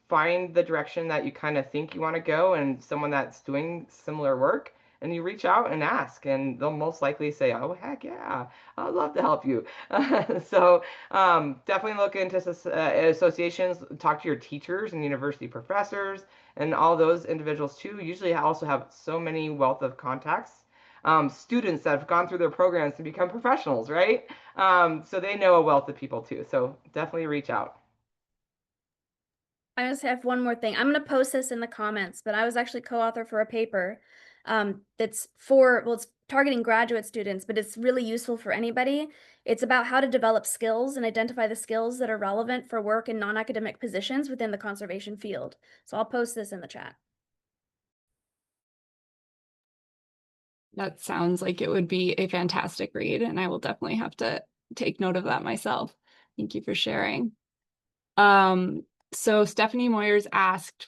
find the direction that you kind of think you want to go, and someone that's doing similar work, and you reach out and ask, and they'll most likely say, oh, heck yeah, I'd love to help you. So definitely look into associations, talk to your teachers and university professors and all those individuals too. Usually also have so many wealth of contacts. Students that have gone through their programs to become professionals, right? So they know a wealth of people too. So definitely reach out. I just have one more thing. I'm going to post this in the comments, but I was actually co-author for a paper that's it's targeting graduate students, but it's really useful for anybody. It's about how to develop skills and identify the skills that are relevant for work in non-academic positions within the conservation field. So I'll post this in the chat. That sounds like it would be a fantastic read, and I will definitely have to take note of that myself. Thank you for sharing. So Stephanie Moyers asked,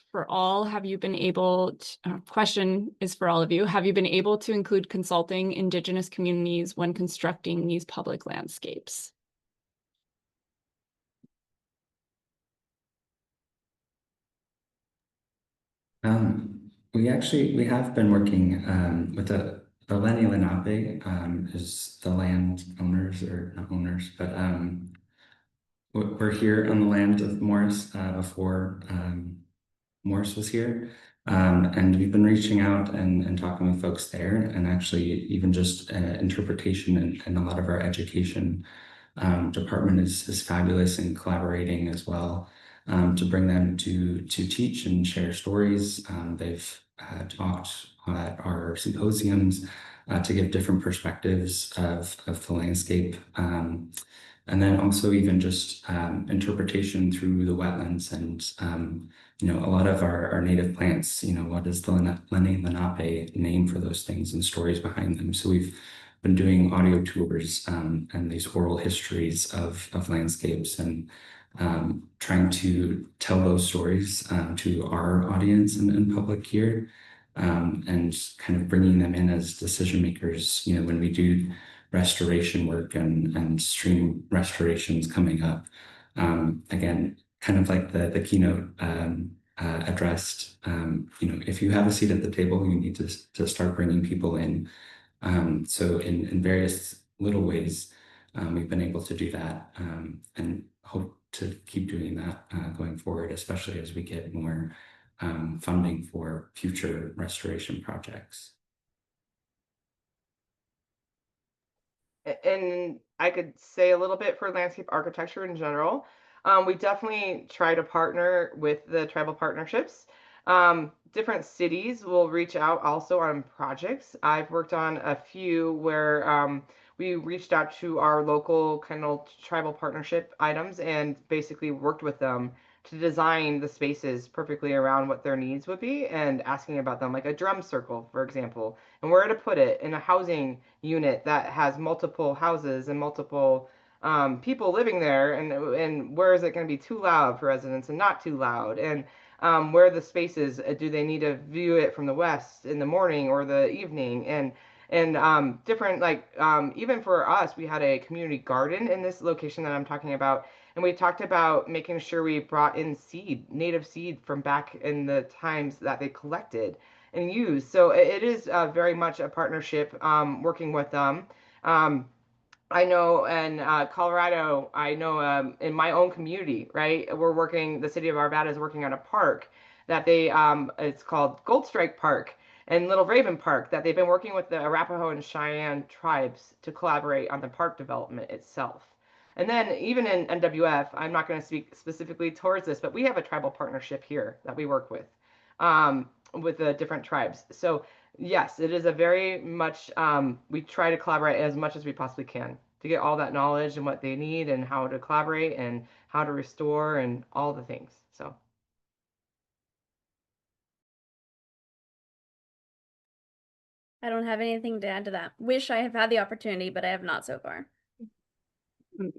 question is for all of you, have you been able to include consulting Indigenous communities when constructing these public landscapes? We have been working with the Lenni Lenape, is the land owners, or not owners, but we're here on the land of Morris before Morris was here. And we've been reaching out and talking with folks there, and actually even just interpretation and a lot of our education department is fabulous in collaborating as well, to bring them to teach and share stories. They've talked at our symposiums to give different perspectives of the landscape. And then also even just interpretation through the wetlands and a lot of our native plants, what is the Lenni Lenape name for those things and stories behind them. So we've been doing audio tours and these oral histories of landscapes, and trying to tell those stories to our audience and public here, and kind of bringing them in as decision makers, when we do restoration work and stream restorations coming up. Again, kind of like the keynote addressed, if you have a seat at the table, you need to start bringing people in. So in various little ways, we've been able to do that, and hope to keep doing that going forward, especially as we get more funding for future restoration projects. And I could say a little bit for landscape architecture in general. We definitely try to partner with the tribal partnerships. Different cities will reach out also on projects. I've worked on a few where we reached out to our local kind of tribal partnership items and basically worked with them to design the spaces perfectly around what their needs would be, and asking about them, like a drum circle, for example, and where to put it in a housing unit that has multiple houses and multiple people living there, and where is it going to be too loud for residents and not too loud, and where the spaces, do they need to view it from the west in the morning or the evening, and different, like even for us, we had a community garden in this location that I'm talking about, and we talked about making sure we brought in native seed from back in the times that they collected and used. So it is very much a partnership, working with them. I know in Colorado, I know in my own community, right? The city of Arvada is working on a park that it's called Gold Strike Park and Little Raven Park, that they've been working with the Arapaho and Cheyenne tribes to collaborate on the park development itself. And then even in NWF, I'm not going to speak specifically towards this, but we have a tribal partnership here that we work with the different tribes. So yes, it is a very much, we try to collaborate as much as we possibly can to get all that knowledge and what they need and how to collaborate and how to restore and all the things. So. I don't have anything to add to that. Wish I have had the opportunity, but I have not so far.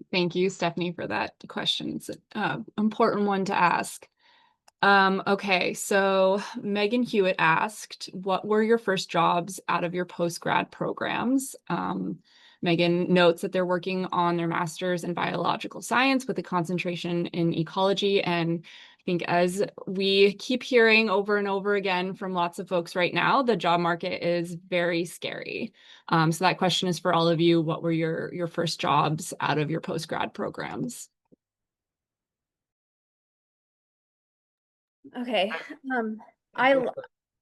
Thank you, Stephanie, for that question. It's an important one to ask. Okay, so Megan Hewitt asked, what were your first jobs out of your post-grad programs? Megan notes that they're working on their master's in biological science with a concentration in ecology. And I think as we keep hearing over and over again from lots of folks right now, the job market is very scary. So that question is for all of you. What were your first jobs out of your post-grad programs? Okay.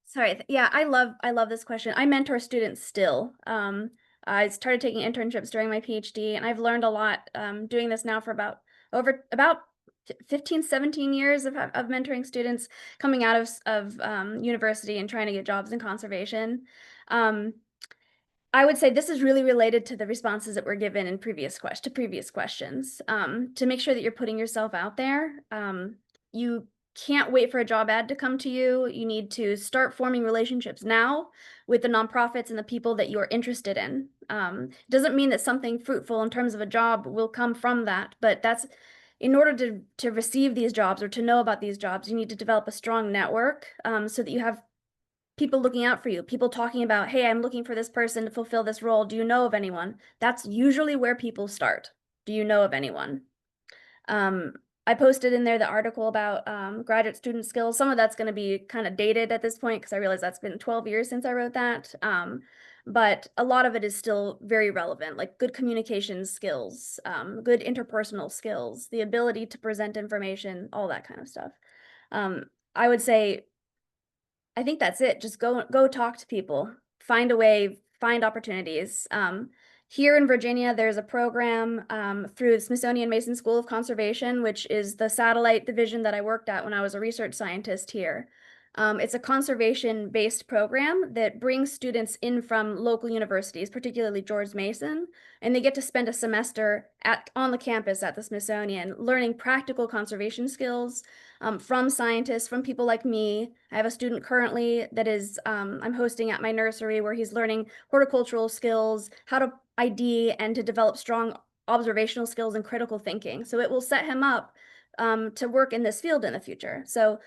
Sorry. Yeah, I love this question. I mentor students still. I started taking internships during my PhD, and I've learned a lot doing this now for about 15, 17 years of mentoring students coming out of university and trying to get jobs in conservation. I would say this is really related to the responses that were given in previous questions. To make sure that you're putting yourself out there. You can't wait for a job ad to come to you. You need to start forming relationships now with the nonprofits and the people that you're interested in. Doesn't mean that something fruitful in terms of a job will come from that, but that's in order to receive these jobs or to know about these jobs, you need to develop a strong network so that you have people looking out for you, people talking about, hey, I'm looking for this person to fulfill this role. Do you know of anyone? That's usually where people start. Do you know of anyone? I posted in there the article about graduate student skills. Some of that's going to be kind of dated at this point because I realize that's been 12 years since I wrote that. But a lot of it is still very relevant, like good communication skills, good interpersonal skills, the ability to present information, all that kind of stuff. I would say, I think that's it. Just go talk to people, find a way, find opportunities. Here in Virginia, there's a program through the Smithsonian Mason School of Conservation, which is the satellite division that I worked at when I was a research scientist here. It's a conservation-based program that brings students in from local universities, particularly George Mason, and they get to spend a semester on the campus at the Smithsonian, learning practical conservation skills from scientists, from people like me. I have a student currently that is I'm hosting at my nursery where he's learning horticultural skills, how to ID and to develop strong observational skills and critical thinking. So it will set him up to work in this field in the future. So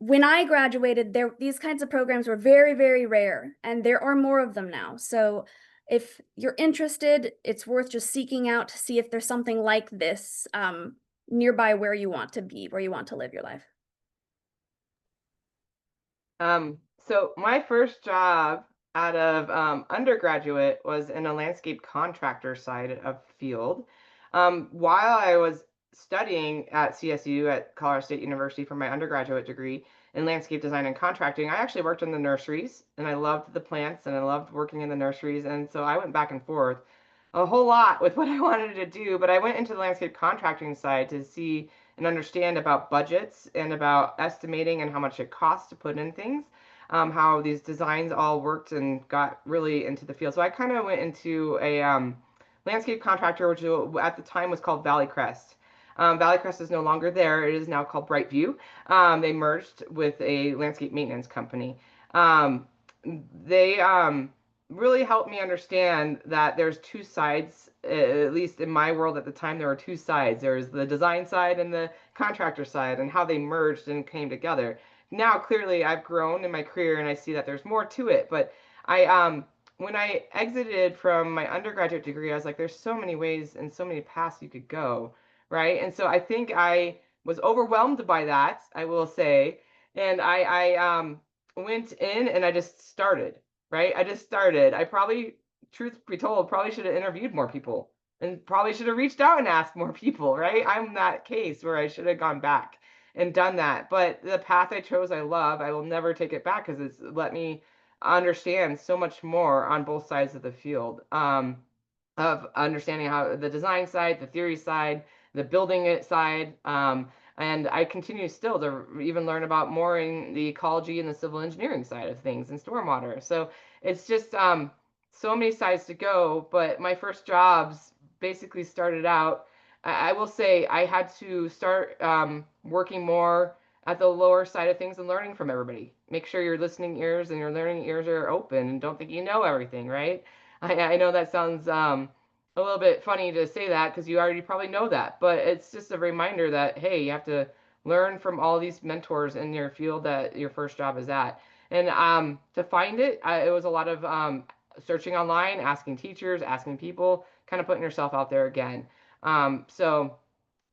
when I graduated, these kinds of programs were very, very rare, and there are more of them now. So if you're interested, it's worth just seeking out to see if there's something like this nearby where you want to be, where you want to live your life. So my first job out of undergraduate was in a landscape contractor side of field. While I was studying at CSU at Colorado State University for my undergraduate degree in landscape design and contracting, I actually worked in the nurseries, and I loved the plants and I loved working in the nurseries. And so I went back and forth a whole lot with what I wanted to do, but I went into the landscape contracting side to see and understand about budgets and about estimating and how much it costs to put in things, how these designs all worked and got really into the field. So I kind of went into a landscape contractor, which at the time was called Valley Crest. Valley Crest is no longer there. It is now called Brightview. They merged with a landscape maintenance company. They really helped me understand that there's two sides, at least in my world at the time, there were two sides. There's the design side and the contractor side, and how they merged and came together. Now, clearly, I've grown in my career and I see that there's more to it. But when I exited from my undergraduate degree, I was like, there's so many ways and so many paths you could go, right? And so I think I was overwhelmed by that, I will say. And I went in and I just started, right? I just started. I probably, truth be told, probably should have interviewed more people, and probably should have reached out and asked more people, right? I'm that case where I should have gone back and done that. But the path I chose, I love. I will never take it back because it's let me understand so much more on both sides of the field. Of understanding how the design side, the theory side, the building it side. And I continue still to even learn about more in the ecology and the civil engineering side of things and stormwater. So it's just so many sides to go. But my first jobs basically started out, I will say I had to start working more at the lower side of things and learning from everybody. Make sure your listening ears and your learning ears are open and don't think you know everything, right? I know that sounds a little bit funny to say that because you already probably know that, but it's just a reminder that, hey, you have to learn from all these mentors in your field that your first job is at. And to find it, it was a lot of searching online, asking teachers, asking people, kind of putting yourself out there again. So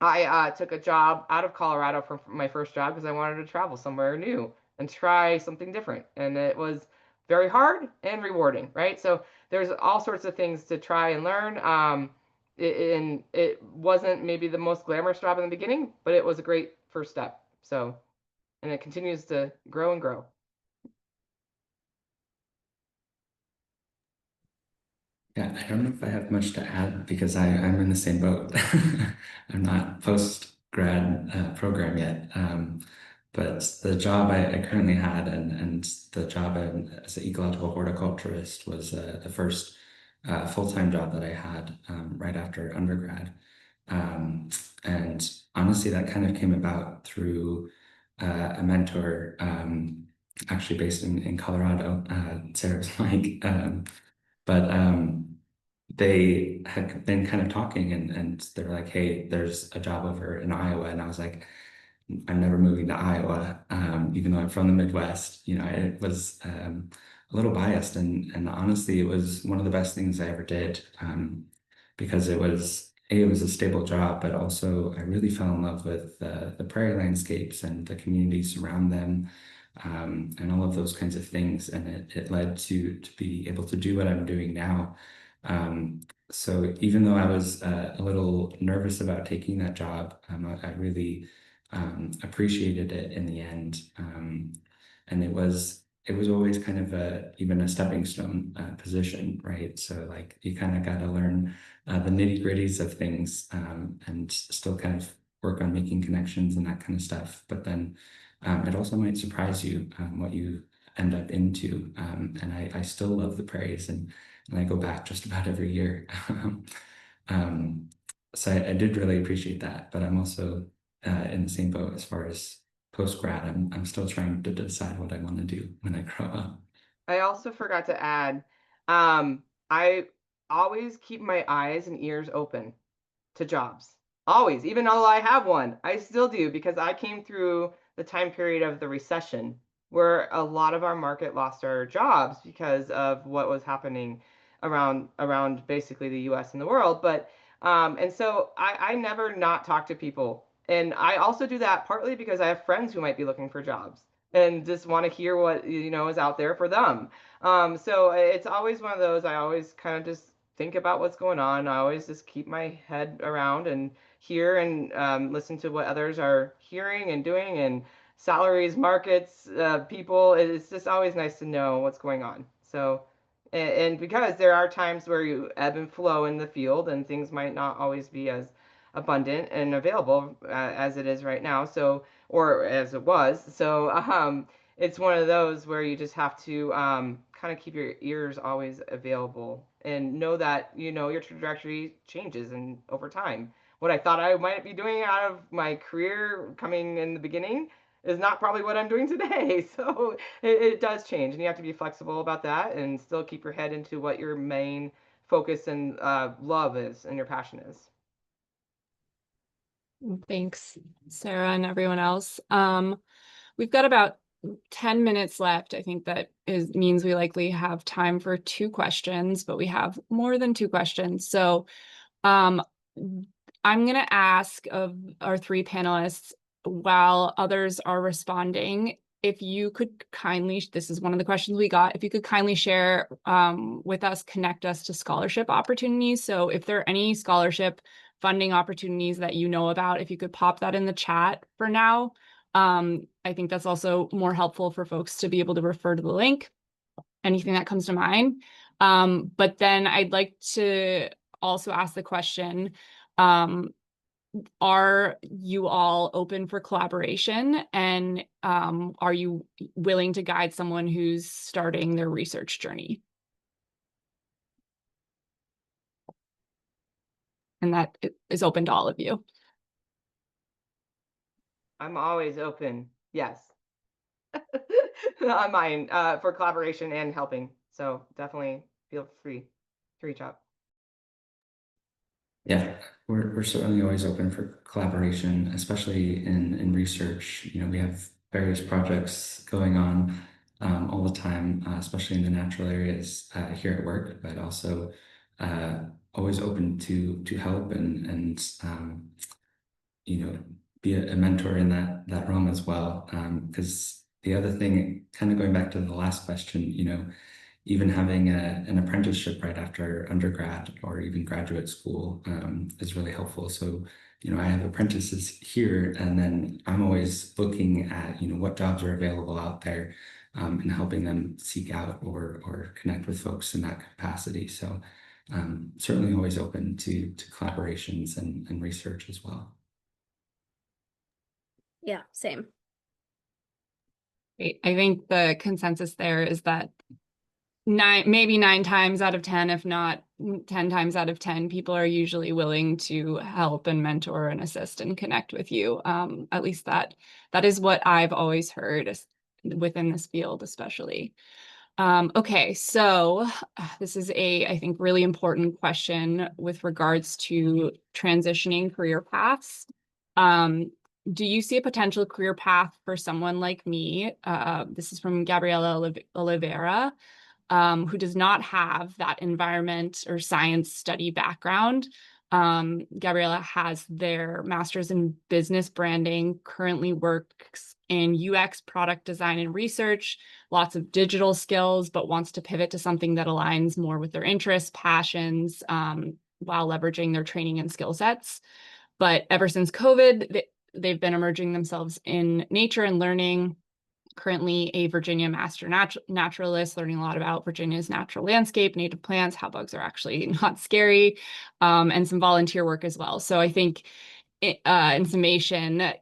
I took a job out of Colorado for my first job because I wanted to travel somewhere new and try something different. And it was very hard and rewarding, right? So there's all sorts of things to try and learn. And it wasn't maybe the most glamorous job in the beginning, but it was a great first step. So, and it continues to grow and grow. Yeah, I don't know if I have much to add because I'm in the same boat. I'm not post-grad program yet. But the job I currently had and the job as an ecological horticulturist was the first full-time job that I had right after undergrad. And honestly, that kind of came about through a mentor actually based in Colorado, Sarah's Mike. But they had been kind of talking and they're like, hey, there's a job over in Iowa. And I was like, I'm never moving to Iowa, even though I'm from the Midwest. You know, I was a little biased and honestly, it was one of the best things I ever did because it was a stable job, but also I really fell in love with the prairie landscapes and the communities around them. And all of those kinds of things. And it led to be able to do what I'm doing now. So even though I was a little nervous about taking that job, I really appreciated it in the end. And it was always kind of even a stepping stone position, right? So like you kind of got to learn the nitty gritties of things and still kind of work on making connections and that kind of stuff. But then it also might surprise you what you end up into. And I still love the prairies and I go back just about every year. So I did really appreciate that, but I'm also in the same boat as far as post-grad. I'm still trying to decide what I want to do when I grow up. I also forgot to add, I always keep my eyes and ears open to jobs. Always, even though I have one, I still do because I came through the time period of the recession where a lot of our market lost our jobs because of what was happening around basically the US and the world. But and so I never not talk to people. And I also do that partly because I have friends who might be looking for jobs and just want to hear what is out there for them. So it's always one of those I always kind of just think about what's going on. I always just keep my head around and hear and listen to what others are hearing and doing and salaries, markets, people. It's just always nice to know what's going on. So, and because there are times where you ebb and flow in the field and things might not always be as abundant and available as it is right now. So, or as it was. So, it's one of those where you just have to kind of keep your ears always available and know that your trajectory changes and over time. What I thought I might be doing out of my career coming in the beginning is not probably what I'm doing today. So it does change, and you have to be flexible about that and still keep your head into what your main focus and love is and your passion is. Thanks, Sarah and everyone else. We've got about 10 minutes left. I think that means we likely have time for 2 questions, but we have more than 2 questions. So I'm going to ask of our 3 panelists while others are responding, if you could kindly, this is one of the questions we got, if you could kindly share with us, connect us to scholarship opportunities. So if there are any scholarship funding opportunities that you know about, if you could pop that in the chat for now. I think that's also more helpful for folks to be able to refer to the link, anything that comes to mind. But then I'd like to also ask the question, are you all open for collaboration, and are you willing to guide someone who's starting their research journey? And that is open to all of you. I'm always open. Yes. On mine for collaboration and helping. So definitely feel free to reach out. Yeah, we're certainly always open for collaboration, especially in research. You know, we have various projects going on all the time, especially in the natural areas here at work, but also always open to help and you know, be a mentor in that realm as well. Because the other thing, kind of going back to the last question, you know, even having an apprenticeship right after undergrad or even graduate school is really helpful. So, you know, I have apprentices here, and then I'm always looking at, you know, what jobs are available out there and helping them seek out or connect with folks in that capacity. So certainly always open to collaborations and research as well. Yeah, same. Great. I think the consensus there is that maybe 9 times out of 10, if not 10 times out of 10, people are usually willing to help and mentor and assist and connect with you. At least that is what I've always heard within this field, especially. Okay, so this is I think, really important question with regards to transitioning career paths. Do you see a potential career path for someone like me? This is from Gabriela Oliveira, who does not have that environment or science study background. Gabriela has their master's in business branding, currently works in UX, product design and research, lots of digital skills, but wants to pivot to something that aligns more with their interests, passions, while leveraging their training and skill sets. But ever since COVID, they've been immersing themselves in nature and learning. Currently a Virginia master naturalist, learning a lot about Virginia's natural landscape, native plants, how bugs are actually not scary, and some volunteer work as well. So I think in summation,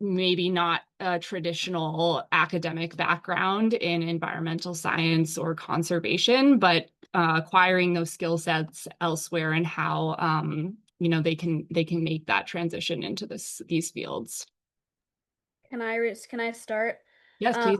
maybe not a traditional academic background in environmental science or conservation, but acquiring those skill sets elsewhere and how you know, they can make that transition into these fields. Can I start? Yes, please.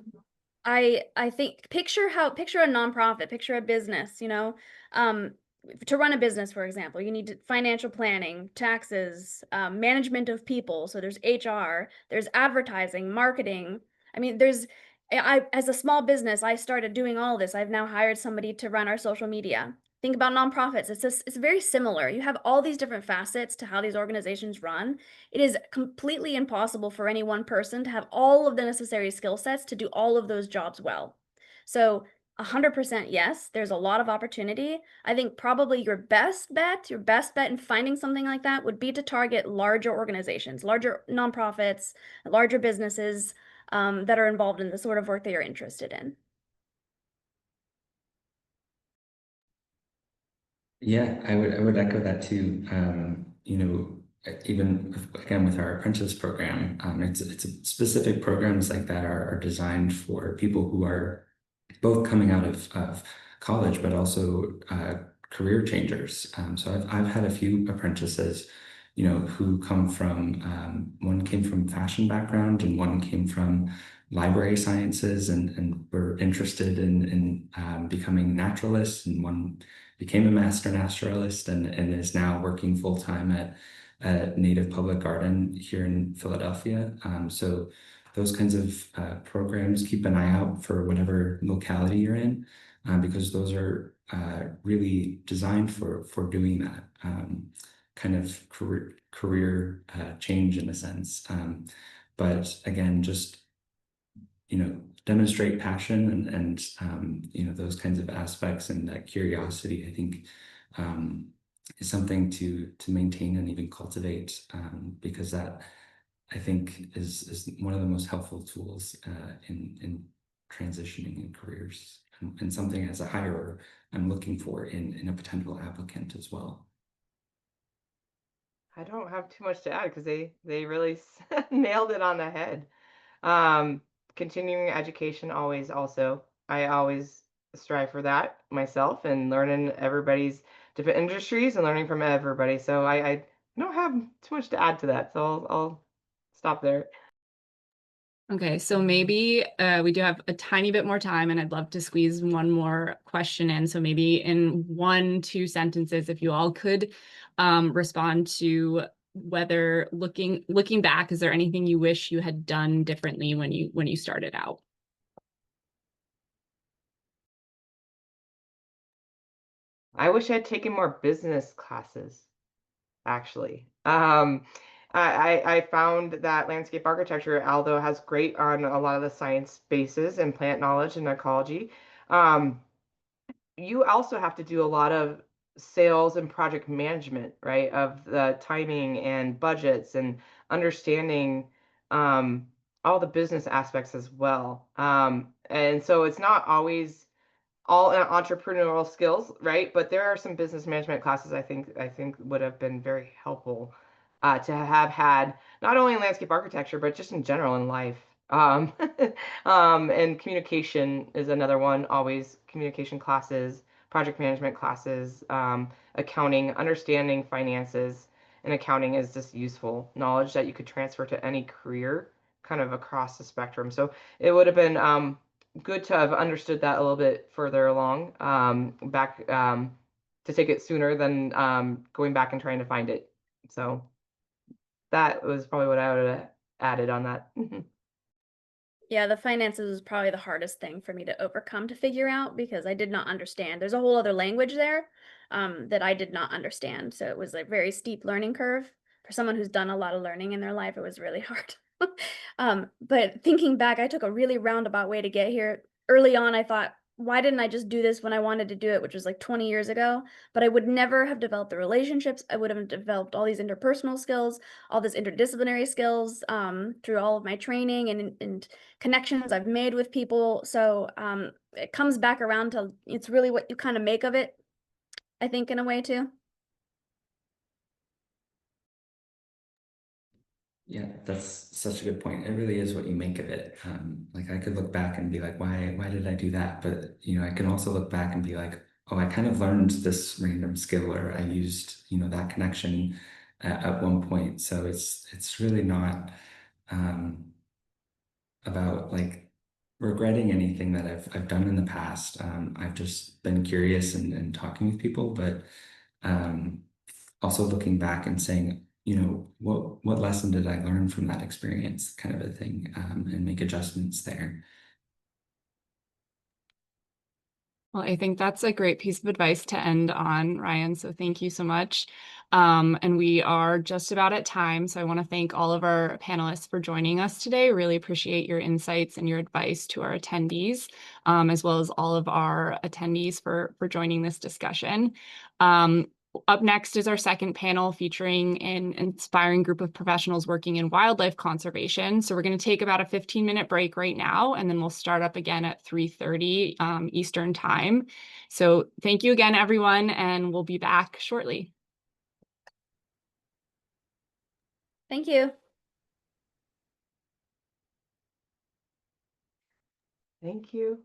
I think picture a nonprofit, picture a business, you know, to run a business, for example, you need financial planning, taxes, management of people. So there's HR, there's advertising, marketing. I mean, as a small business, I started doing all this. I've now hired somebody to run our social media. Think about nonprofits. It's very similar. You have all these different facets to how these organizations run. It is completely impossible for any one person to have all of the necessary skill sets to do all of those jobs well. So 100% yes, there's a lot of opportunity. I think probably your best bet in finding something like that would be to target larger organizations, larger nonprofits, larger businesses that are involved in the sort of work that you're interested in. Yeah, I would echo that too. You know, even again with our apprentice program, it's specific programs like that are designed for people who are both coming out of college, but also career changers. So I've had a few apprentices, you know, who come from one came from fashion background and one came from library sciences and were interested in becoming naturalists, and one became a master naturalist and is now working full-time at a native public garden here in Philadelphia. So those kinds of programs, keep an eye out for whatever locality you're in, because those are really designed for doing that kind of career change in a sense. But again, just demonstrate passion and those kinds of aspects, and that curiosity, I think, is something to maintain and even cultivate, because that, I think, is one of the most helpful tools in transitioning in careers, and something as a hirer I'm looking for in a potential applicant as well. I don't have too much to add because they really nailed it on the head. Um, Continuing education always also. I always strive for that myself, and learning everybody's different industries and learning from everybody. So I don't have too much to add to that. So I'll stop there. Okay, so maybe we do have a tiny bit more time, and I'd love to squeeze one more question in. So maybe in 1-2 sentences, if you all could respond to whether looking back, is there anything you wish you had done differently when you started out? I wish I'd taken more business classes, actually. I found that landscape architecture, although it has great on a lot of the science bases and plant knowledge and ecology, um, you also have to do a lot of sales and project management, right? Of the timing and budgets and understanding um, all the business aspects as well. And so it's not always all entrepreneurial skills, right? But there are some business management classes I think would have been very helpful to have had, not only in landscape architecture but just in general in life. Um, and communication is another one. Always communication classes, project management classes, accounting, understanding finances, and accounting is just useful knowledge that you could transfer to any career, kind of across the spectrum. So it would have been good to have understood that a little bit further along, back, to take it sooner than going back and trying to find it. So that was probably what I would have added on that. Yeah, the finances was probably the hardest thing for me to overcome, to figure out, because I did not understand. There's a whole other language there that I did not understand. So it was a very steep learning curve. For someone who's done a lot of learning in their life, it was really hard. But thinking back, I took a really roundabout way to get here. Early on, I thought, why didn't I just do this when I wanted to do it, which was like 20 years ago? But I would never have developed the relationships. I would have developed all these interpersonal skills, all this interdisciplinary skills through all of my training and connections I've made with people. So it comes back around to, it's really what you kind of make of it, I think, in a way too. Yeah, that's such a good point. It really is what you make of it. Like, I could look back and be like, why did I do that? But I can also look back and be like, oh, I kind of learned this random skill, or I used that connection at one point. So it's really not about like regretting anything that I've done in the past. I've just been curious and talking with people, but also looking back and saying, what lesson did I learn from that experience, kind of a thing, and make adjustments there. Well, I think that's a great piece of advice to end on, Ryan. So thank you so much. And we are just about at time. So I want to thank all of our panelists for joining us today. Really appreciate your insights and your advice to our attendees, as well as all of our attendees for joining this discussion. Up next is our second panel featuring an inspiring group of professionals working in wildlife conservation. So we're going to take about a 15-minute break right now, and then we'll start up again at 3:30 Eastern time. So thank you again, everyone, and we'll be back shortly. Thank you. Thank you.